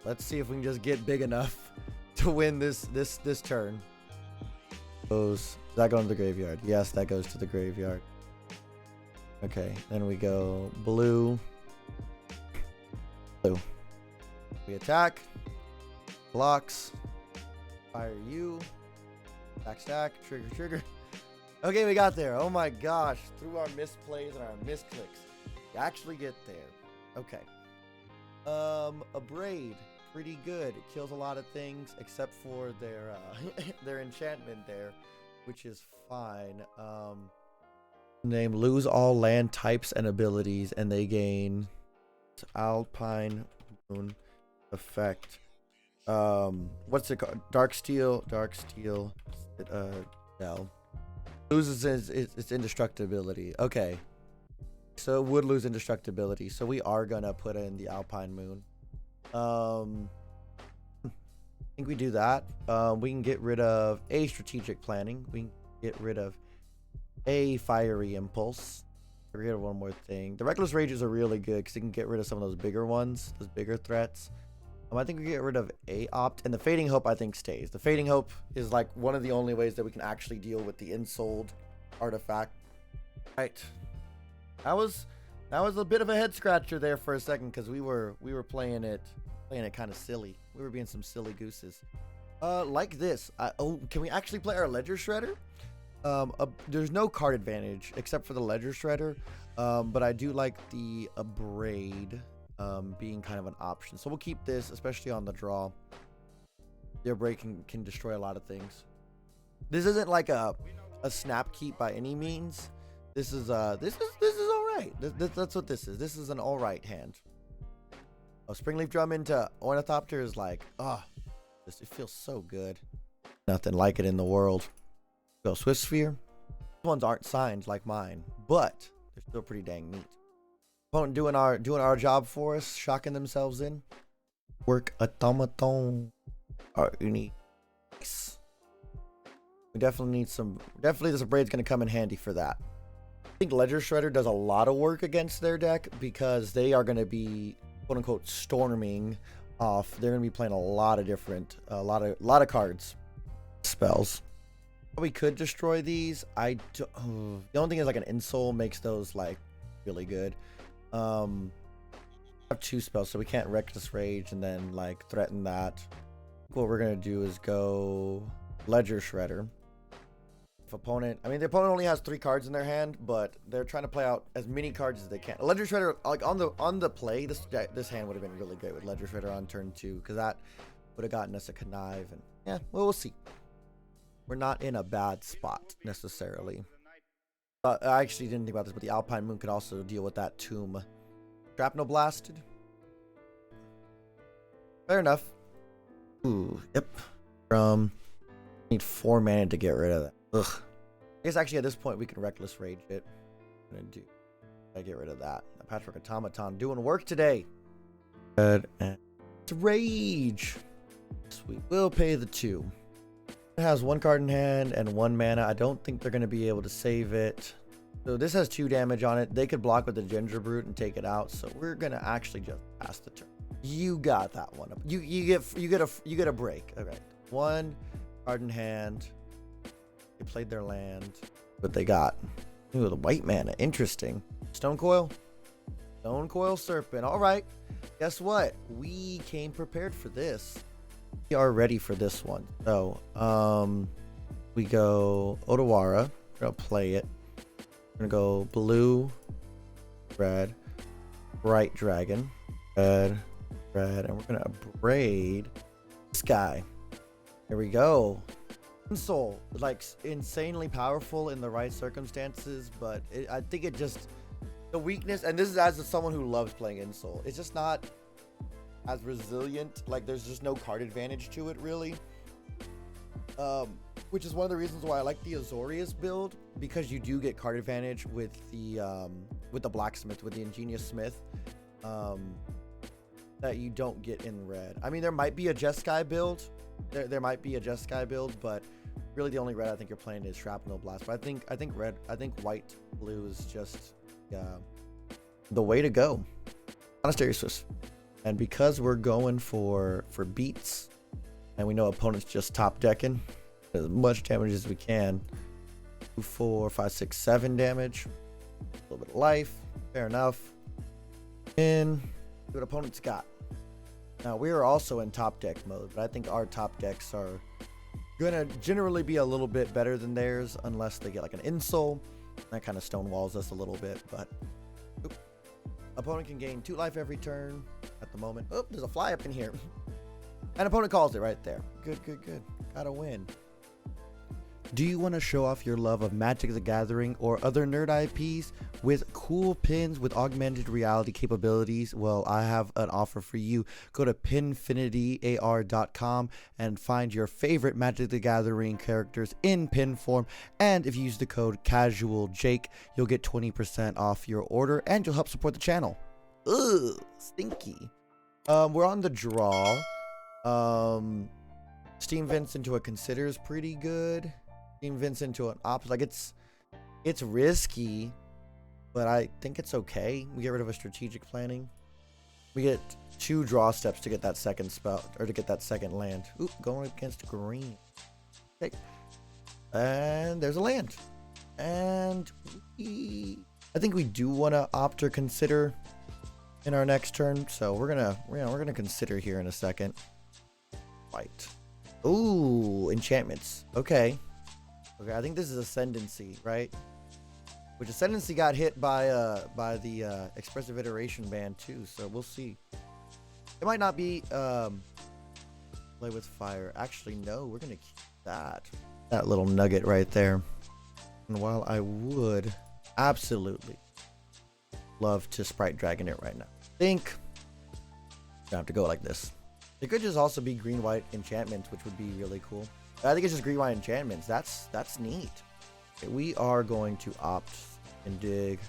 Let's see if we can just get big enough to win this turn. Does that go into the graveyard? Yes, that goes to the graveyard. Okay, then we go blue. We attack. Blocks. Fire you. Stack. Trigger. Okay, we got there. Oh my gosh. Through our misplays and our misclicks. We actually get there. Okay. Abrade. Pretty good. It kills a lot of things except for their their enchantment there, which is fine. Name lose all land types and abilities, and they gain Alpine Moon effect. What's it called? Dark Steel. No. Loses its indestructibility. Okay. So it would lose indestructibility. So we are gonna put in the Alpine Moon. I think we do that. We can get rid of a strategic planning. We can get rid of a fiery impulse. Get rid of one more thing. The reckless rages are really good because you can get rid of some of those bigger ones, those bigger threats. I think we get rid of a opt, and the fading hope I think stays. The fading hope is like one of the only ways that we can actually deal with the Ensoul artifact. Right. That was a bit of a head scratcher there for a second because we were playing it kind of silly. We were being some silly gooses. Like this. Oh, can we actually play our Ledger Shredder? There's no card advantage except for the Ledger Shredder, but I do like the Abrade being kind of an option. So we'll keep this, especially on the draw. The Abrade can destroy a lot of things. This isn't like a snap keep by any means. This is all right. That's what this is. This is an all right hand. Oh, Springleaf Drum into Ornithopter is like, it feels so good. Nothing like it in the world. So Swift Sphere. These ones aren't signed like mine, but they're still pretty dang neat. Opponent doing our job for us, shocking themselves in. Work automaton. Are unique. We definitely need some. Definitely, this Abrade's gonna come in handy for that. I think Ledger Shredder does a lot of work against their deck because they are gonna be quote unquote storming off. They're gonna be playing a lot of different, a lot of cards, spells. We could destroy these. The only thing is like an Ensoul makes those like really good. I have 2 spells, so we can't Reckless Rage and then like threaten that. What we're gonna do is go Ledger Shredder. If opponent, I mean the opponent only has 3 cards in their hand, but they're trying to play out as many cards as they can. Ledger Shredder, like on the play, this hand would have been really great with Ledger Shredder on turn 2 because that would have gotten us a Connive, and yeah, well, we'll see. We're not in a bad spot necessarily. I actually didn't think about this, but the Alpine Moon could also deal with that Tomb. Shrapnel Blasted. Fair enough. Ooh, yep. Need 4 mana to get rid of that. Ugh. I guess actually at this point we can Reckless Rage it. I'm gonna do. I get rid of that. Patchwork Automaton doing work today. Good. And it's Rage. Sweet. We'll pay the 2. It has 1 card in hand and 1 mana. I don't think they're going to be able to save it. So this has 2 damage on it. They could block with the Ginger Brute and take it out. So we're going to actually just pass the turn. You got that one. You get a break. Okay. 1 card in hand. They played their land. What they got? Ooh, the white mana. Interesting. Stone Coil. Stone Coil Serpent. All right. Guess what? We came prepared for this. We are ready for this one. So, we go Otawara. We're gonna play it. We're gonna go blue, red, bright dragon, red, and we're gonna Abrade this guy. There we go. Ensoul, like insanely powerful in the right circumstances, but I think it just the weakness, and this is as someone who loves playing Ensoul. It's just not as resilient. Like there's just no card advantage to it really, which is one of the reasons why I like the Azorius build, because you do get card advantage with the blacksmith, with the ingenious smith, that you don't get in red. I mean, there might be a Jeskai build, there might be a Jeskai build, but really the only red I think you're playing is Shrapnel Blast. But I think white blue is just the way to go. Monastery Swiss. And because we're going for beats, and we know opponents just top decking as much damage as we can, 2, 4, 5, 6, 7 damage, a little bit of life, fair enough. And see what opponents got. Now we are also in top deck mode, but I think our top decks are gonna generally be a little bit better than theirs, unless they get like an Ensoul. That kind of stonewalls us a little bit, but oop. Opponent can gain 2 life every turn at the moment. Oh, there's a fly up in here. And opponent calls it right there. Good. Gotta win. Do you want to show off your love of Magic the Gathering or other nerd IPs with cool pins with augmented reality capabilities? Well, I have an offer for you. Go to pinfinityar.com and find your favorite Magic the Gathering characters in pin form. And if you use the code CasualJake, you'll get 20% off your order and you'll help support the channel. Ugh, stinky. We're on the draw. Steam Vince into a Consider is pretty good. Steam Vince into an Opt, like it's risky, but I think it's okay. We get rid of a Strategic Planning. We get 2 draw steps to get that second spell, or to get that second land. Oop, going against green. Okay. And there's a land. And I think we do want to opt or consider in our next turn. So we're gonna consider here in a second. White. Ooh, enchantments. Okay. Okay, I think this is Ascendancy, right? Which Ascendancy got hit by the Expressive Iteration ban too, so we'll see. It might not be Play with Fire. Actually, no, we're gonna keep that little nugget right there. And while I would absolutely love to Sprite Dragon it right now, I think I'm gonna have to go like this. It could just also be green-white enchantments, which would be really cool. I think it's just green-white enchantments. That's neat. Okay, we are going to opt and dig.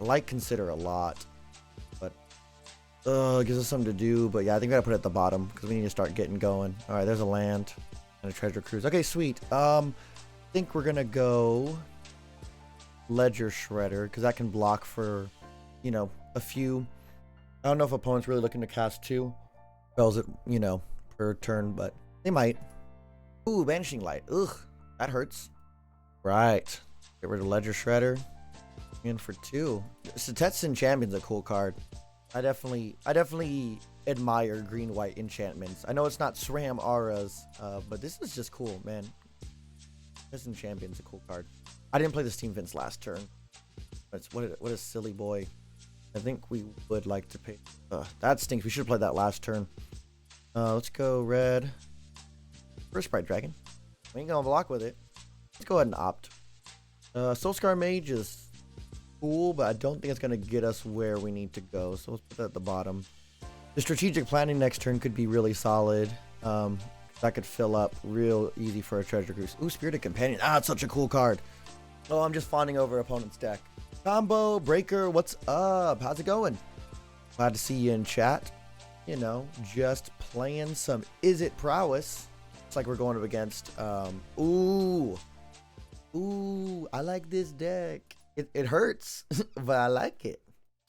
I like Consider a lot, but it gives us something to do. But yeah, I think I gotta put it at the bottom because we need to start getting going. All right, there's a land and a Treasure Cruise. Okay, sweet. I think we're gonna go Ledger Shredder because that can block for, you know, a few. I don't know if opponent's really looking to cast 2 spells it, you know, per turn, but they might. Ooh, Banishing Light. Ugh, that hurts. Right. Get rid of Ledger Shredder. In for 2. Selesnya Champion's a cool card. I definitely admire green-white enchantments. I know it's not SRAM auras, but this is just cool, man. Selesnya Champion's a cool card. I didn't play the Steam Vince last turn. But what a silly boy. I think we would like to pay. That stinks. We should have played that last turn. Let's go red. First Sprite Dragon. We ain't gonna block with it. Let's go ahead and opt. Soulscar Mage is cool, but I don't think it's gonna get us where we need to go. So let's put that at the bottom. The Strategic Planning next turn could be really solid. That could fill up real easy for a Treasure Cruise. Ooh, Spirited Companion. Ah, it's such a cool card. Oh, I'm just fawning over opponent's deck. Combo Breaker, what's up? How's it going? Glad to see you in chat. You know, just playing some Izzet Prowess. It's like we're going up against ooh, I like this deck. It hurts, but I like it.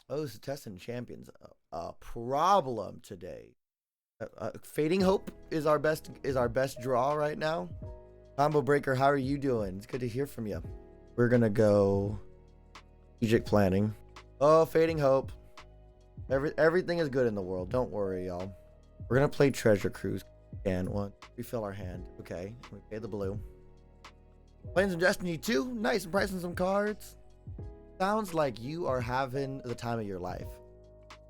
Oh, Selesnya Champion's a problem today. Fading Hope is our best draw right now. Combo Breaker, how are you doing? It's good to hear from you. We're gonna go Strategic Planning. Oh, Fading Hope. Everything is good in the world. Don't worry, y'all. We're gonna play Treasure Cruise. And refill our hand. Okay, we pay the blue. Playing some Destiny 2. Nice, and pricing some cards. Sounds like you are having the time of your life.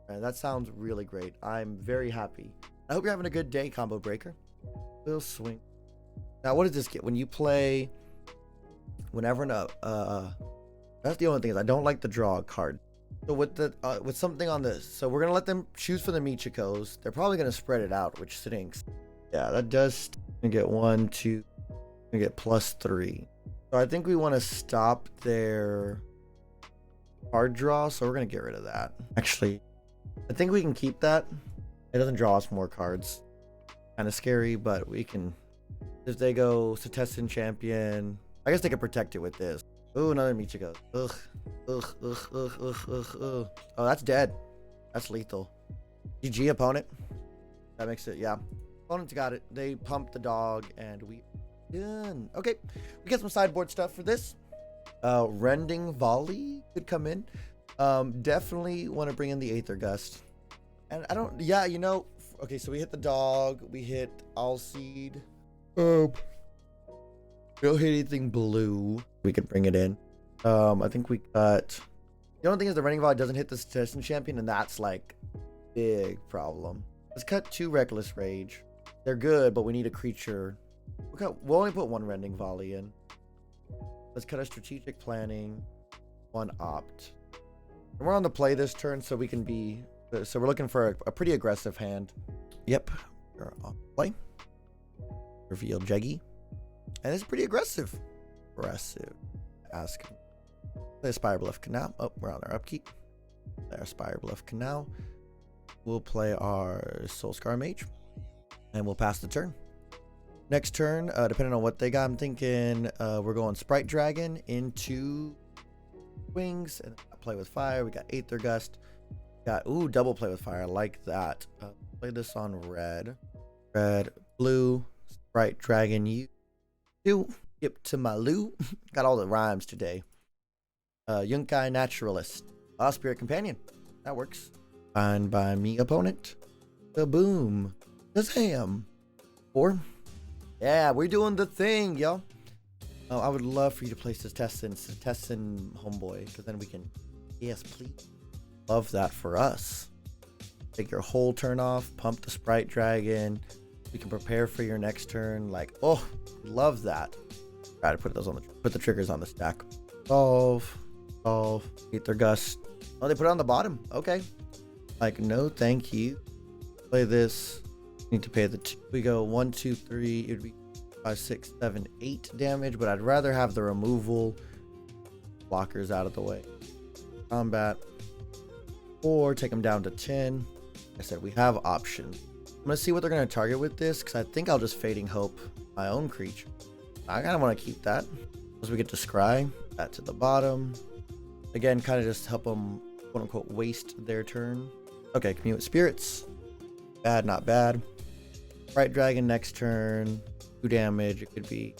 And that sounds really great. I'm very happy. I hope you're having a good day, Combo Breaker. We'll swing. Now, what does this get? When you play, whenever that's the only thing is I don't like the draw card. So with something on this, so we're gonna let them choose for the 𝐂𝐚𝐤𝐞s. They're probably gonna spread it out, which stinks. Yeah, that does get 1, 2, get +3. So I think we want to stop their card draw, so we're gonna get rid of that. Actually, I think we can keep that. It doesn't draw us more cards. Kind of scary, but we can. If they go Selesnya Champion, I guess they could protect it with this. Ooh, another 𝐂𝐚𝐤𝐞. Ugh. Ugh. Oh, that's dead. That's lethal. GG, opponent. That makes it, yeah. Opponent's got it. They pumped the dog, and we done. Okay, we got some sideboard stuff for this. Rending Volley could come in. Definitely want to bring in the Aether Gust. And I don't, yeah, you know, okay, so we hit the dog. We hit Alseed. We don't hit anything blue. We could bring it in. I think we cut. The only thing is the Rending Volley doesn't hit the Selesnya Champion, and that's like big problem. Let's cut 2 Reckless Rage. They're good, but we need a creature. We'll only put 1 Rending Volley in. Let's cut a Strategic Planning, 1 Opt. And we're on the play this turn, so we can be. So we're looking for a pretty aggressive hand. Yep, we're on play. Reveal Jeggy. And it's pretty aggressive. Ask. Play Spire Bluff Canal. Oh, we're on our upkeep. Play our Spire Bluff Canal. We'll play our Soulscar Mage. And we'll pass the turn. Next turn, depending on what they got, I'm thinking we're going Sprite Dragon into Wings and play with fire. We got Aether Gust. Got double play with fire. I like that. Play this on red, blue, Sprite Dragon. You skip to my loo. Got all the rhymes today. 𝐂𝐚𝐤𝐞 Naturalist. Spirit Companion. That works. Fine by me, opponent. Kaboom. Kazam. 4. Yeah, we're doing the thing, yo. Oh, I would love for you to place this Tessin homeboy, because then we can. Yes, please. Love that for us. Take your whole turn off. Pump the Sprite Dragon. We can prepare for your next turn. Like, oh, love that. Try to put those on put the triggers on the stack. Solve. Aether Gust. Oh, they put it on the bottom. Okay. Like, no, thank you. Play this. Need to pay the 2. We go 1, 2, 3. It would be 5, 6, 7, 8 damage, but I'd rather have the removal blockers out of the way. Combat. Or take them down to 10. Like I said, we have options. I'm gonna see what they're gonna target with this, because I think I'll just Fading Hope my own creature. I kind of want to keep that as we get to scry that to the bottom. Again, kind of just help them quote unquote waste their turn. Okay, Commune with Spirits. Bad, not bad. Sprite Dragon next turn. 2 damage. It could be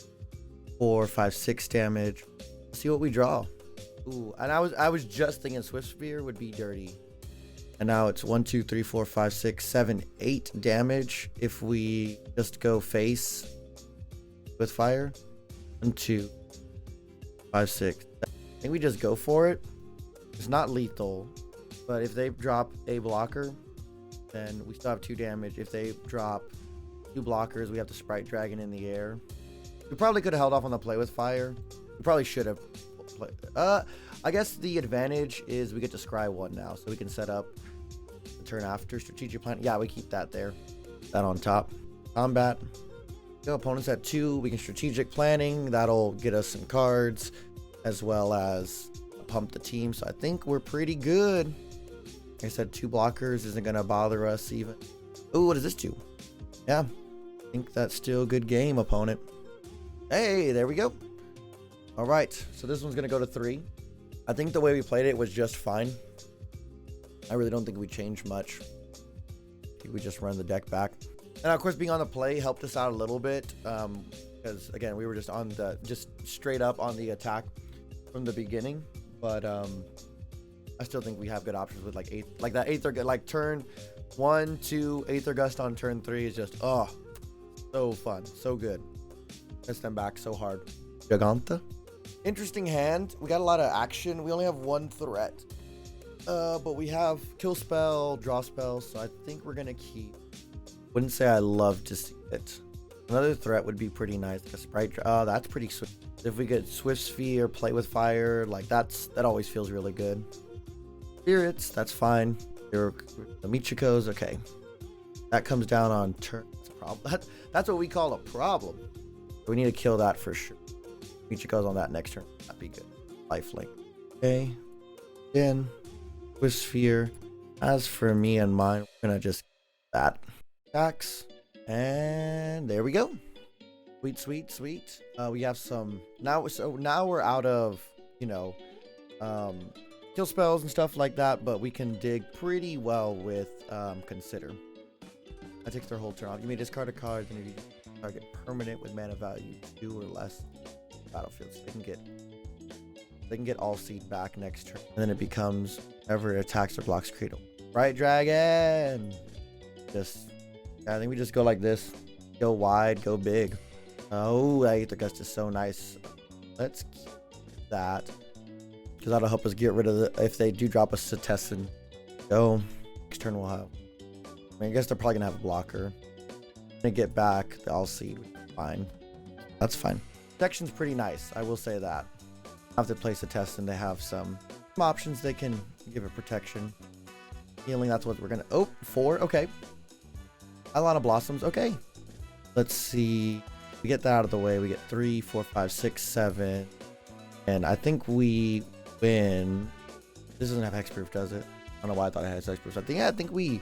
4, 5, 6 damage. Let's see what we draw. Ooh, and I was just thinking Swift Spear would be dirty. And now it's 1, 2, 3, 4, 5, 6, 7, 8 damage if we just go face with fire. 1, 2, 5, 6. I think we just go for it. It's not lethal, but if they drop a blocker, then we still have 2 damage. If they drop 2 blockers, we have the Sprite Dragon in the air. We probably could have held off on the play with fire. We probably should have played. I guess the advantage is we get to scry 1 now, so we can set up the turn after strategic plan. Yeah, we keep that there. That on top. Combat. Go opponents at 2. We can strategic planning. That'll get us some cards, as well as pump the team. So I think we're pretty good. Like I said, 2 blockers isn't gonna bother us even. Ooh, what does this do? Yeah, I think that's still a good game, opponent. Hey, there we go. All right, so this one's gonna go to 3. I think the way we played it was just fine. I really don't think we changed much. I think we just run the deck back. And of course, being on the play helped us out a little bit. Because again, we were just on the straight up on the attack from the beginning. But I still think we have good options with like that Aether, like turn 1, 2, Aether Gust on turn 3 is just so fun, so good. Press them back so hard. Giganta. Interesting hand. We got a lot of action. We only have 1 threat. But we have kill spell, draw spell, so I think we're gonna keep. Wouldn't say I love to see it. Another threat would be pretty nice. Like a Sprite. Oh, that's pretty sweet. If we get Swift Sphere, play with fire, like that always feels really good. Spirits, that's fine. The 𝐂𝐚𝐤𝐞s, okay. That comes down on turn. That's a problem. That's what we call a problem. We need to kill that for sure. 𝐂𝐚𝐤𝐞s on that next turn. That'd be good. Lifelink. Okay. Then Swift Sphere. As for me and mine, we're gonna just that. Attacks. And there we go. Sweet, sweet, sweet. We have some now. So now we're out of, kill spells and stuff like that, but we can dig pretty well with Consider. That takes their whole turn off. You may discard a card and you target permanent with mana value 2 or less battlefield. So they can get all seed back next turn, and then it becomes whenever it attacks or blocks create a Sprite Dragon. I think we just go like this. Go wide, go big. Oh, that Aether Gust is so nice. Let's keep that, because that'll help us get rid of if they do drop us to Tessin. Go. Next turn we'll have. I guess they're probably gonna have a blocker. Gonna get back the all seed. Fine. That's fine. Protection's pretty nice. I will say that. Have to place a Tessin. They have some options. They can give it protection. Healing. That's what we're gonna. Oh, 4. Okay. Alana Blossoms. Okay. Let's see. We get that out of the way. We get 3, 4, 5, 6, 7. And I think we win. This doesn't have hexproof, does it? I don't know why I thought it had hexproof. I think we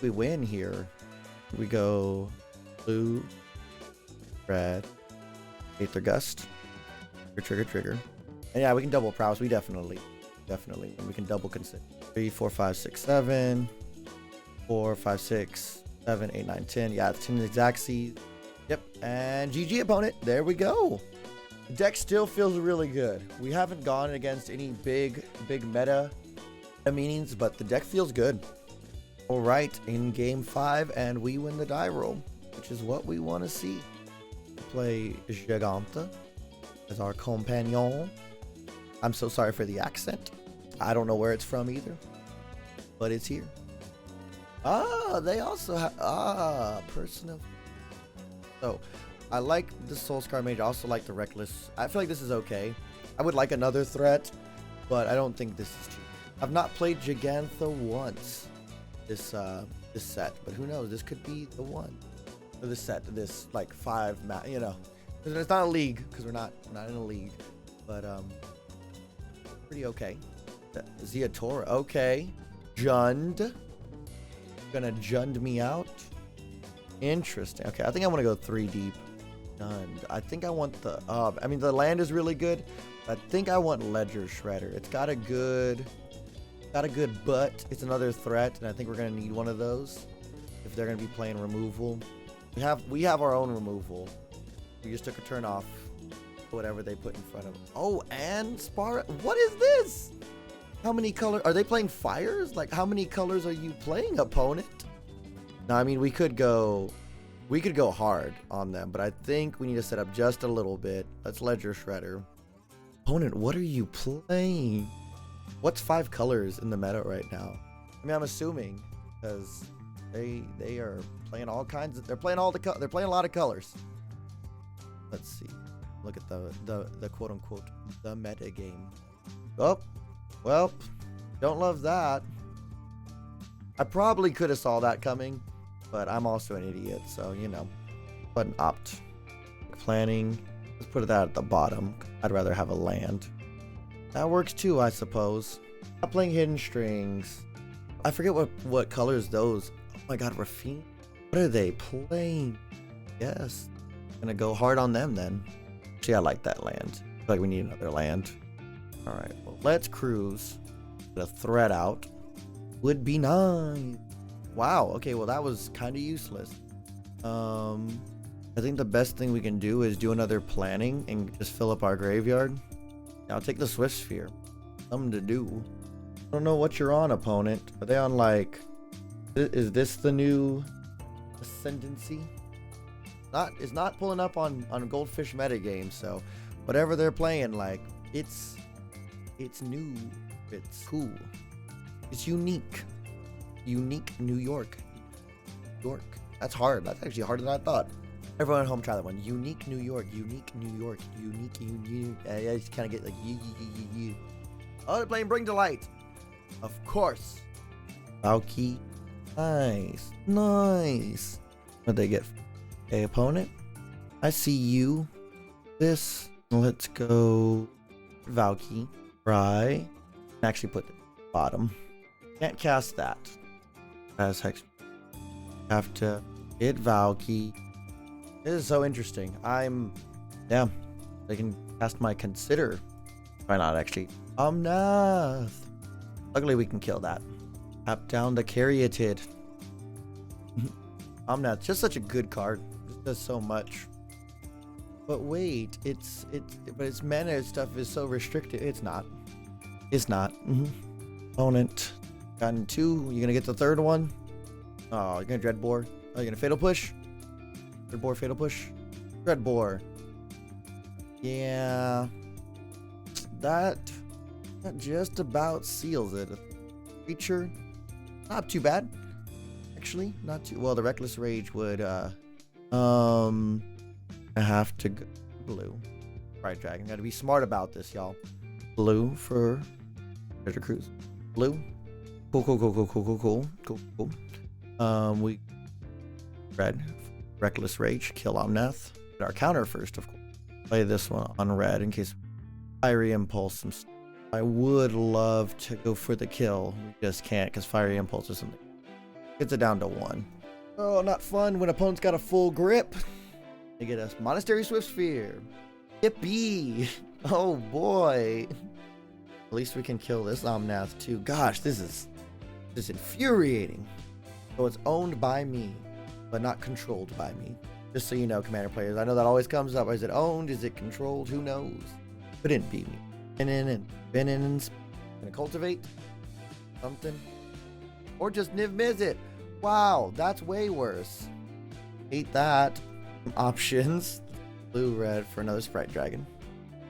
win here. We go blue. red, Aether Gust, trigger. And yeah, we can double Prowess. We definitely. And we can double consider. 3, 4, 5, 6, 7. 4, 5, 6, 7, 8, 9, 10. Yeah, it's 10 exact seeds. Yep. And GG opponent. There we go. The deck still feels really good. We haven't gone against any big meta meanings, but the deck feels good. All right, in game 5, and we win the die roll, which is what we want to see. Play Gigante as our companion. I'm so sorry for the accent. I don't know where it's from either, but it's here. Ah, they also have personal. So, I like the Soulscar Mage. I also like the Reckless. I feel like this is okay. I would like another threat, but I don't think this is cheap. I've not played Gigantha once this set, but who knows? This could be the one for this set. This like 5 you know, it's not a league because we're not in a league, but pretty okay. Ziatora, okay. Jund, gonna Jund me out. Interesting. Okay, I think I want to go 3 deep. Jund. I think I want the. I mean, the land is really good. But I think I want Ledger Shredder. It's got a good butt. It's another threat, and I think we're gonna need one of those if they're gonna be playing removal. We have our own removal. We just took a turn off whatever they put in front of us. Oh, and Spar. What is this? How many colors are they playing? Fires? Like, how many colors are you playing, opponent? Now, I mean, we could go hard on them, but I think we need to set up just a little bit. Let's Ledger Shredder. Opponent, what are you playing? What's 5 colors in the meta right now? I mean, I'm assuming because they are playing all kinds of. They're playing a lot of colors. Let's see. Look at the quote unquote the meta game. Oh, well, don't love that. I probably could have saw that coming, but I'm also an idiot, so you know. But an opt. Planning. Let's put that at the bottom. I'd rather have a land. That works too, I suppose. I'm playing Hidden Strings. I forget what colors those. Oh my god, Rafine. What are they playing? Yes. Gonna go hard on them then. Actually, I like that land. I feel like we need another land. Alright, well, let's cruise. Get a threat out. Would be nice. Wow, okay, well that was kind of useless. I think the best thing we can do is do another planning and just fill up our graveyard. I'll take the Swift Sphere. Something to do. I don't know what you're on, opponent. Are they on like... Is this the new Ascendancy? It's not pulling up on Goldfish metagame, so whatever they're playing, like, it's new. It's cool. It's unique. Unique New York. That's hard. That's actually harder than I thought. Everyone at home, try that one. Unique New York. Unique New York. Unique. Yeah, you just kind of get like you. Oh, they're playing Bring to Light. Of course. Valky. Nice. What'd they get? Okay, opponent. I see you. This. Let's go. Valky. Right. Actually put the bottom. Can't cast that. As hex. Have to hit Valky. This is so interesting. Yeah. I can cast my Consider. Why not, actually? Omnath. Luckily, we can kill that. Tap down the Caryatid. Omnath, just such a good card. It does so much. But wait, but its mana stuff is so restricted. It's not. Opponent. Gotten 2. You gonna get the 3rd one? Oh, you're gonna Dreadbore. Oh, you're gonna Fatal Push? Dreadbore, Fatal Push. Dreadbore. Yeah. That just about seals it. Creature. Not too bad. Actually, not too well. The Reckless Rage would I have to go blue. Right, Dragon. Gotta be smart about this, y'all. Blue for Treasure Cruise. Blue. Cool. We red. Reckless Rage. Kill Omnath. Our counter first, of course. Play this one on red in case Fiery Impulse. I would love to go for the kill. We just can't because Fiery Impulse or something. Gets it down to 1. Oh, not fun when opponent's got a full grip. They get us Monastery Swift Sphere. Yippee! Oh boy. At least we can kill this Omnath too. Gosh, this is infuriating. So it's owned by me, but not controlled by me. Just so you know, Commander players. I know that always comes up. Is it owned? Is it controlled? Who knows? Couldn't be me. Been in and gonna cultivate something. Or just Niv Mizzet. Wow, that's way worse. Hate that. Options. Blue, red for another Sprite Dragon.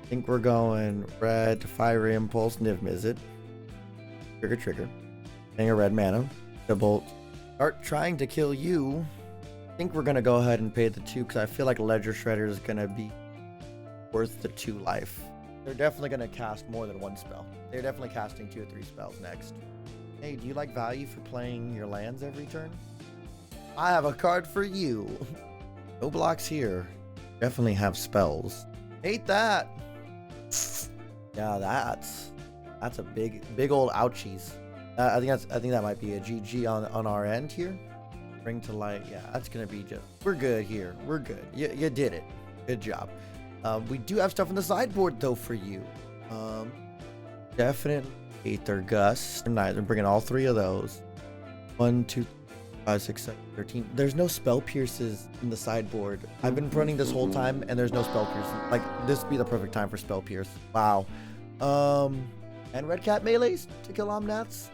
I think we're going red, Fiery Impulse, Niv Mizzet. Trigger. Getting a red mana. The bolt. Start trying to kill you. I think we're gonna go ahead and pay the 2 because I feel like Ledger Shredder is gonna be worth the 2 life. They're definitely gonna cast more than 1 spell. They're definitely casting 2 or 3 spells next. Hey, do you like value for playing your lands every turn? I have a card for you. No blocks here. Definitely have spells. Hate that. Yeah, that's a big old ouchies. I think that might be a GG on our end here. Bring to light. Yeah, that's gonna be just. We're good here. We're good. You did it. Good job. We do have stuff on the sideboard though for you. Definite Aether Gust. Nice. I'm bringing all 3 of those. 1, 2, 5, 6, 7, 13. There's no Spell Pierces in the sideboard. I've been running this whole time and there's no Spell Pierce. Like this would be the perfect time for Spell Pierce. Wow. And Red Cat melees to kill Omnaths.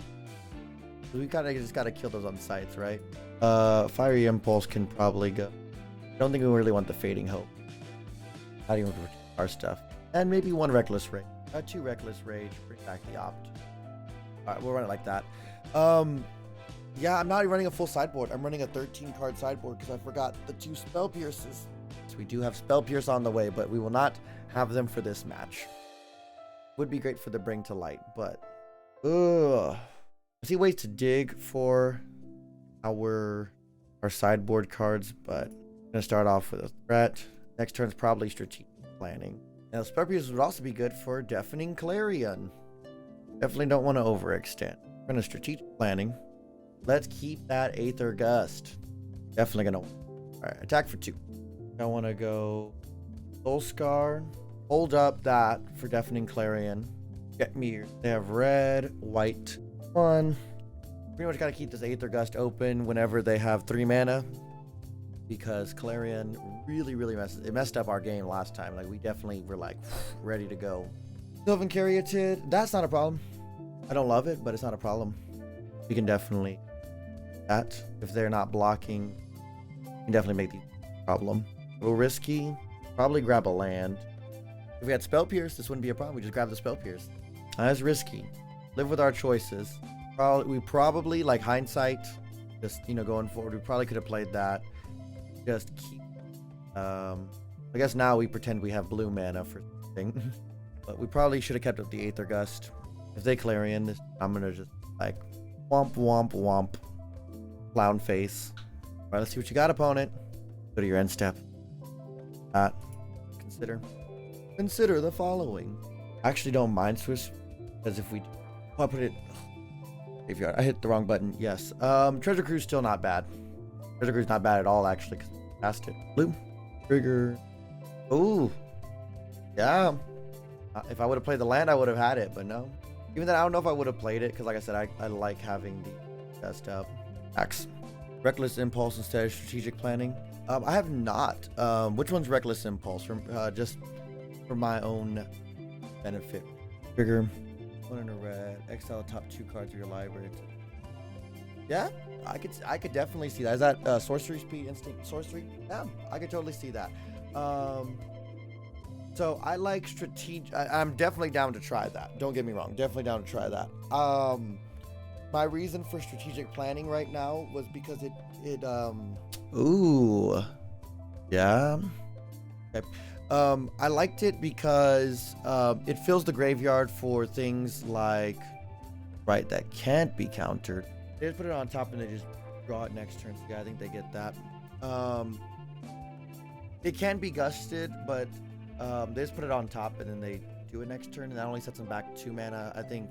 We just gotta kill those on sites, right? Fiery Impulse can probably go. I don't think we really want the Fading Hope. Not even for our stuff. And maybe 1 Reckless Rage. 2 Reckless Rage. Bring back the Opt. Alright, we'll run it like that. Yeah, I'm not running a full sideboard. I'm running a 13-card sideboard because I forgot the 2 Spell Pierces. So we do have Spell Pierce on the way, but we will not have them for this match. Would be great for the Bring to Light, but I see ways to dig for our sideboard cards, but I'm gonna start off with a threat. Next turn's probably strategic planning. Now, Spell Pierce would also be good for Deafening Clarion. Definitely don't want to overextend. We're gonna strategic planning. Let's keep that Aether Gust. Definitely gonna. All right, attack for 2. I want to go Soul Scar. Hold up that for Deafening Clarion. Get me. They have red, white. 1. Pretty much got to keep this Aether Gust open whenever they have 3 mana. Because Clarion really messed up our game last time. Like, we definitely were like ready to go. Sylvan Caryatid, that's not a problem. I don't love it, but it's not a problem. We can definitely that. If they're not blocking, we can definitely make the problem. A little risky. Probably grab a land. If we had Spell Pierce, this wouldn't be a problem. We just grab the Spell Pierce. That's risky. Live with our choices. We probably, like hindsight, just, going forward, we probably could have played that. Just keep, I guess now we pretend we have blue mana for something. But we probably should have kept up the Aether Gust. If they Clarion this, I'm going to just, like, womp. Clown face. All right, let's see what you got, opponent. Go to your end step. Consider the following. I actually don't mind Swiss, because if we... Oh, I put it... Graveyard. I hit the wrong button. Yes. Treasure Cruise still not bad. Treasure Cruise not bad at all, actually, because I passed it. Blue. Trigger. Ooh. Yeah. If I would have played the land, I would have had it, but no. Even then, I don't know if I would have played it, because like I said, I like having the best up. X. Reckless Impulse instead of Strategic Planning. I have not. Which one's Reckless Impulse? Just for my own benefit. Trigger. 1 in a red. Exile top 2 cards of your library. Yeah, I could definitely see that. Is that sorcery speed, instant sorcery? Yeah, I could totally see that. So I like strategic. I'm definitely down to try that. Don't get me wrong. Definitely down to try that. My reason for strategic planning right now was because it ooh. Yeah. Okay. I liked it because it fills the graveyard for things like, right, that can't be countered. They just put it on top and they just draw it next turn. So yeah, I think they get that. It can be gusted, but they just put it on top and then they do it next turn, and that only sets them back 2 mana. I think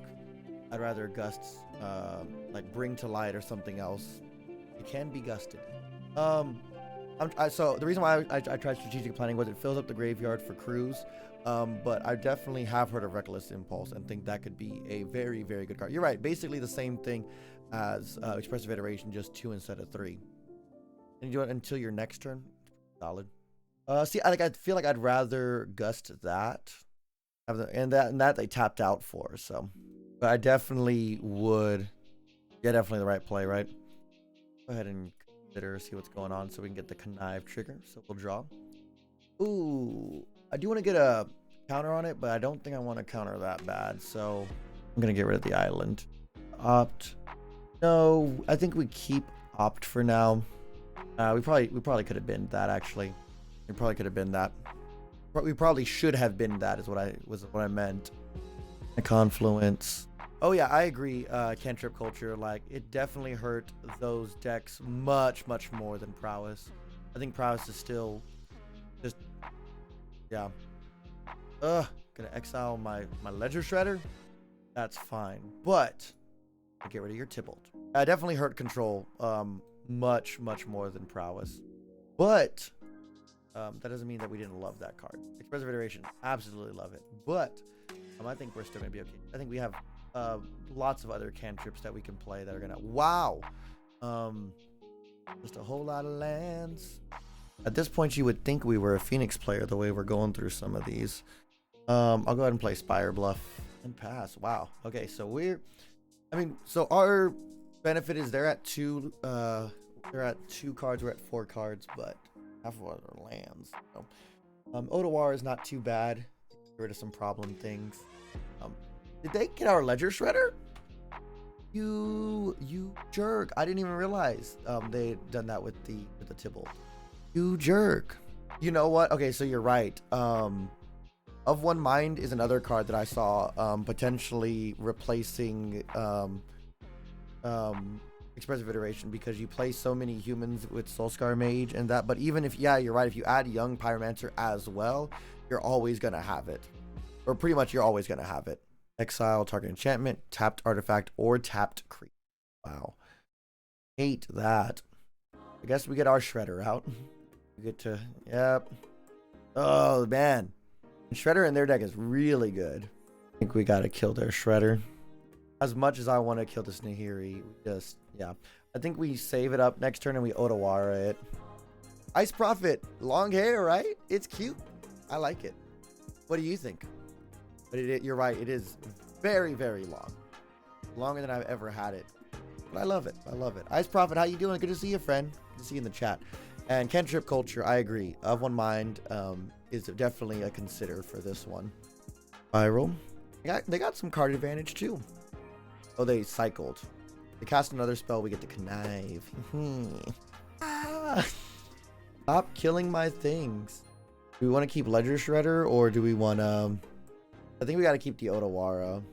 I'd rather gust like Bring to Light or something else. It can be gusted. So the reason why I tried strategic planning was it fills up the graveyard for crews. But I definitely have heard of Reckless Impulse and think that could be a very, very good card. You're right. Basically the same thing as Expressive Iteration, just 2 instead of 3. And you do it until your next turn. Solid. See, I feel like I'd rather gust that. And that they tapped out for. So, but I definitely would. Yeah, definitely the right play, right? Go ahead and consider, see what's going on so we can get the connive trigger. So we'll draw. Ooh, I do want to get a counter on it, but I don't think I want to counter that bad. So I'm going to get rid of the island. Opt. No, I think we keep opt for now. We probably could have been that, actually. We probably could have been that. We probably should have been that is what I meant. A confluence. Oh yeah, I agree. Cantrip culture, like it definitely hurt those decks much more than prowess. I think prowess is still just, yeah. Gonna exile my ledger shredder. That's fine, but get rid of your Tybalt. I definitely hurt control much more than prowess, but that doesn't mean that we didn't love that card. Expressive Iteration, absolutely love it, but I think we're still gonna be okay. I think we have lots of other cantrips that we can play that are gonna, wow, just a whole lot of lands. At this point you would think we were a Phoenix player the way we're going through some of these. I'll go ahead and play Spire Bluff and pass. Wow. Okay, so so our benefit is they're at 2 cards, we're at 4 cards, but half of our lands. So, Otawara is not too bad. Get rid of some problem things. Did they get our ledger shredder? You jerk. I didn't even realize they had done that with the Tybalt. You jerk. You know what? Okay, so you're right. Of One Mind is another card that I saw potentially replacing Expressive Iteration, because you play so many humans with Soulscar Mage and that. But even if, yeah, you're right, if you add Young Pyromancer as well, you're always gonna have it, or pretty much you're always gonna have it. Exile target enchantment, tapped artifact, or tapped creature. Wow, hate that. I guess we get our shredder out. We get to, yep. Oh man, shredder in their deck is really good. I think we gotta kill their shredder. As much as I want to kill this Nahiri, just, yeah. I think we save it up next turn and we Otawara it. Ice Prophet, long hair, right? It's cute. I like it. What do you think? But you're right, it is very long. Longer than I've ever had it. But I love it. I love it. Ice Prophet, how you doing? Good to see you, friend. Good to see you in the chat. And Cantrip Culture, I agree. Of One Mind is definitely a consider for this one. Spiral. They got some card advantage too. Oh, they cycled. They cast another spell, we get to connive. Stop killing my things. Do we want to keep Ledger Shredder, or do we want to... I think we got to keep the Otawara.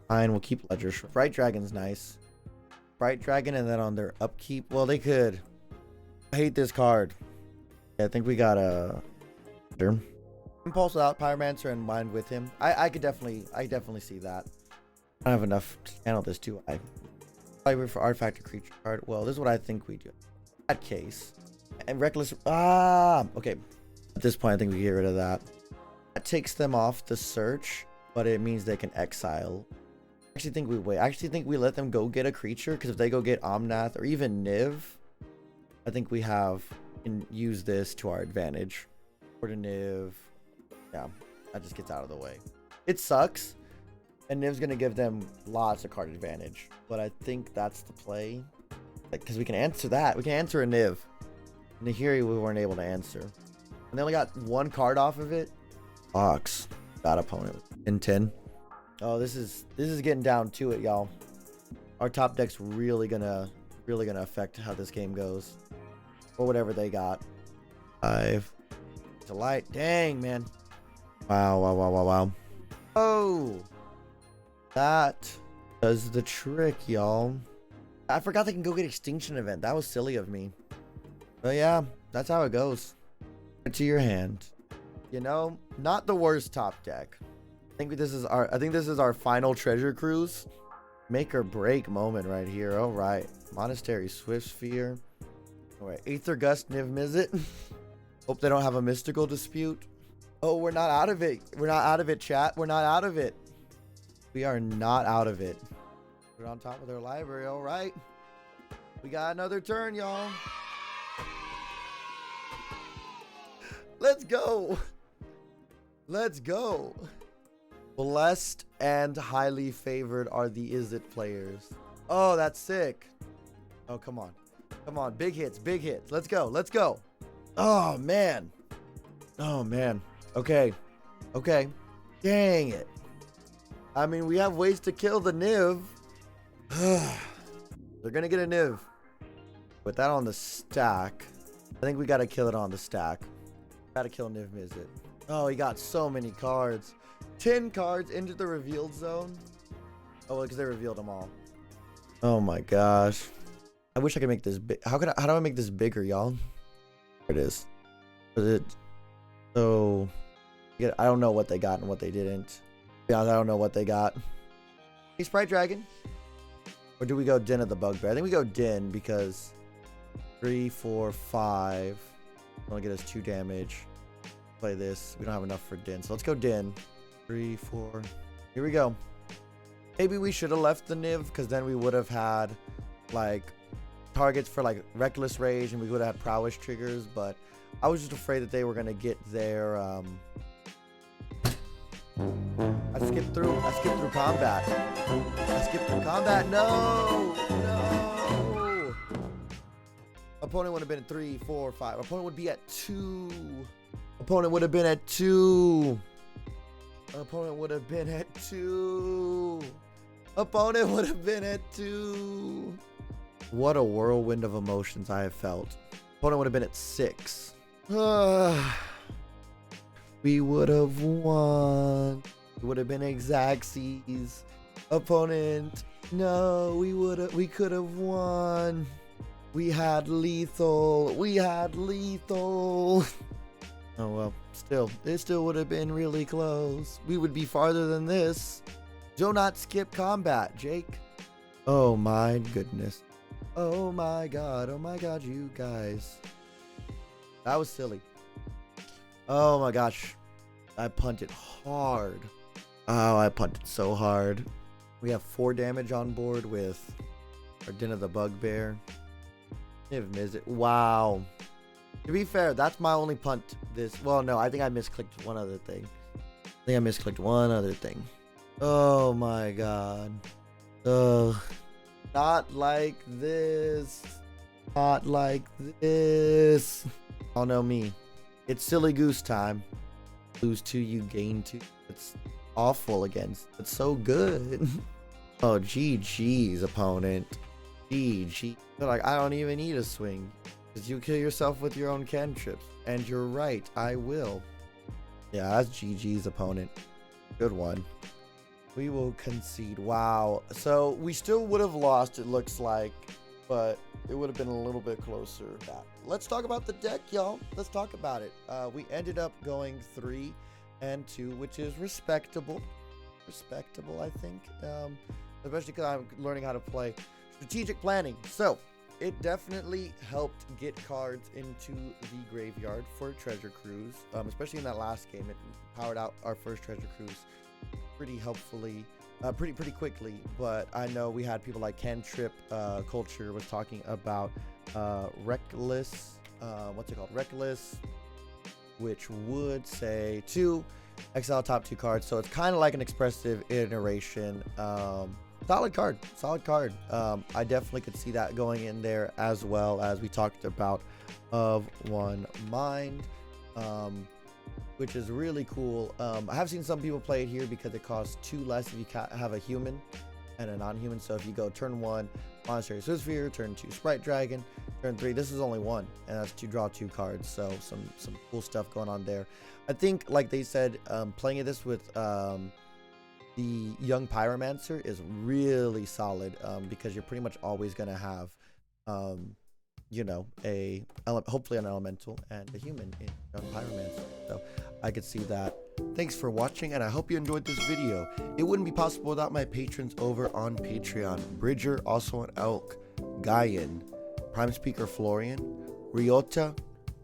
Fine, we'll keep Ledger Shredder. Bright Dragon's nice. Bright Dragon, and then on their upkeep... Well, they could... I hate this card. Yeah, I think we got a... Impulse without Pyromancer and Mind with him. I definitely see that. I don't have enough to handle this, do I? Probably for artifact or creature card. Well, this is what I think we do. In that case. And Reckless... okay. At this point, I think we get rid of that. That takes them off the search, but it means they can exile. I actually think we wait. I actually think we let them go get a creature, because if they go get Omnath or even Niv, I think we can use this to our advantage. Or to Niv. Yeah, that just gets out of the way. It sucks. And Niv's going to give them lots of card advantage. But I think that's the play. Because we can answer that. We can answer a Niv. Nahiri we weren't able to answer. And they only got 1 card off of it. Fox. Bad opponent. In 10. Oh, this is getting down to it, y'all. Our top deck's really gonna affect how this game goes. Or whatever they got. 5. To light. Dang, man. Wow. Oh. That does the trick, y'all. I forgot they can go get Extinction Event. That was silly of me. But yeah, that's how it goes. To your hand. You know, not the worst top deck. I think this is our final treasure cruise. Make or break moment right here. All right. Monastery Swift Sphere. All right, Aether Gust, Niv Mizzet. Hope they don't have a mystical dispute. Oh, we're not out of it. We're not out of it, chat. We're not out of it. We are not out of it. Put it on top of their library. All right. We got another turn, y'all. Let's go. Let's go. Blessed and highly favored are the Izzet players. Oh, that's sick. Oh, come on. Come on. Big hits. Big hits. Let's go. Let's go. Oh, man. Oh, man. Okay. Okay. Dang it. I mean, we have ways to kill the Niv. They're going to get a Niv. With that on the stack, I think we got to kill it on the stack. Got to kill Niv Mizzet. Oh, he got so many cards. 10 cards into the revealed zone. Oh, because they revealed them all. Oh my gosh. I wish I could make this big. How do I make this bigger, y'all? There it is. So, yeah, I don't know what they got and what they didn't. To be honest, I don't know what they got. Hey, Sprite Dragon. Or do we go Den of the Bugbear? I think we go Den because 3, 4, 5. Only get us 2 damage. Play this. We don't have enough for Den. So let's go Den. 3, 4. Here we go. Maybe we should have left the Niv because then we would have had like targets for like Reckless Rage and we would have had Prowess triggers. But I was just afraid that they were going to get their... I skipped through combat. I skipped through combat. No! No! Opponent would have been at 3, 4, 5. Opponent would be at 2. Opponent would have been at 2. Opponent would have been at 2. Opponent would have been at 2. What a whirlwind of emotions I have felt. Opponent would have been at 6. We would have won. It would have been Xaxes. Opponent. No, we could have won. We had lethal. We had lethal. Oh well, still, it still would have been really close. We would be farther than this. Do not skip combat, Jake. Oh my goodness. Oh my god, you guys. That was silly. Oh my gosh. I punted hard. Oh, I punted so hard. We have 4 damage on board with our Den of the Bugbear. Niv Mizzet. Wow. To be fair, that's my only punt this. Well, no, I think I misclicked one other thing. Oh my god. Ugh. Not like this. Not like this. Oh no, me. It's silly goose time. Lose 2, you gain 2. It's awful against. It's so good. Oh, GG's, opponent. GG. They're like, I don't even need a swing. Because you kill yourself with your own cantrips. And you're right, I will. Yeah, that's GG's, opponent. Good one. We will concede. Wow. So we still would have lost, it looks like. But it would have been a little bit closer. Let's talk about the deck, y'all. Let's talk about it. We ended up going 3 and 2, which is respectable. Respectable, I think. Especially because I'm learning how to play strategic planning. So it definitely helped get cards into the graveyard for Treasure Cruise. Especially in that last game, it powered out our first Treasure Cruise pretty helpfully. Pretty quickly, but I know we had people like Cantrip Culture was talking about Reckless, Reckless, which would say 2 exile top 2 cards. So it's kind of like an Expressive Iteration. Solid card. I definitely could see that going in there, as well as we talked about of One Mind. Which is really cool. I have seen some people play it here because it costs 2 less if you have a human and a non-human. So if you go turn 1, Monastery Sphere, turn 2, Sprite Dragon, turn 3, this is only 1, and that's to draw 2 cards. So some cool stuff going on there. I think, like they said, playing this with the Young Pyromancer is really solid because you're pretty much always going to have you know, hopefully an elemental and a human in Pyromancer. So I could see that. Thanks for watching, and I hope you enjoyed this video. It wouldn't be possible without my patrons over on Patreon. Bridger, also an Elk, Guyan, Prime Speaker Florian, Ryota,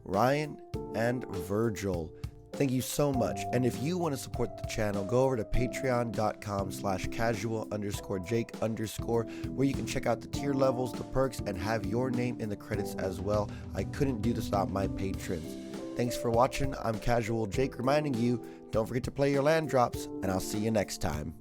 Ryan, and Virgil. Thank you so much. And if you want to support the channel, go over to patreon.com/casual_Jake_, where you can check out the tier levels, the perks, and have your name in the credits as well. I couldn't do this without my patrons. Thanks for watching. I'm Casual Jake reminding you, don't forget to play your land drops, and I'll see you next time.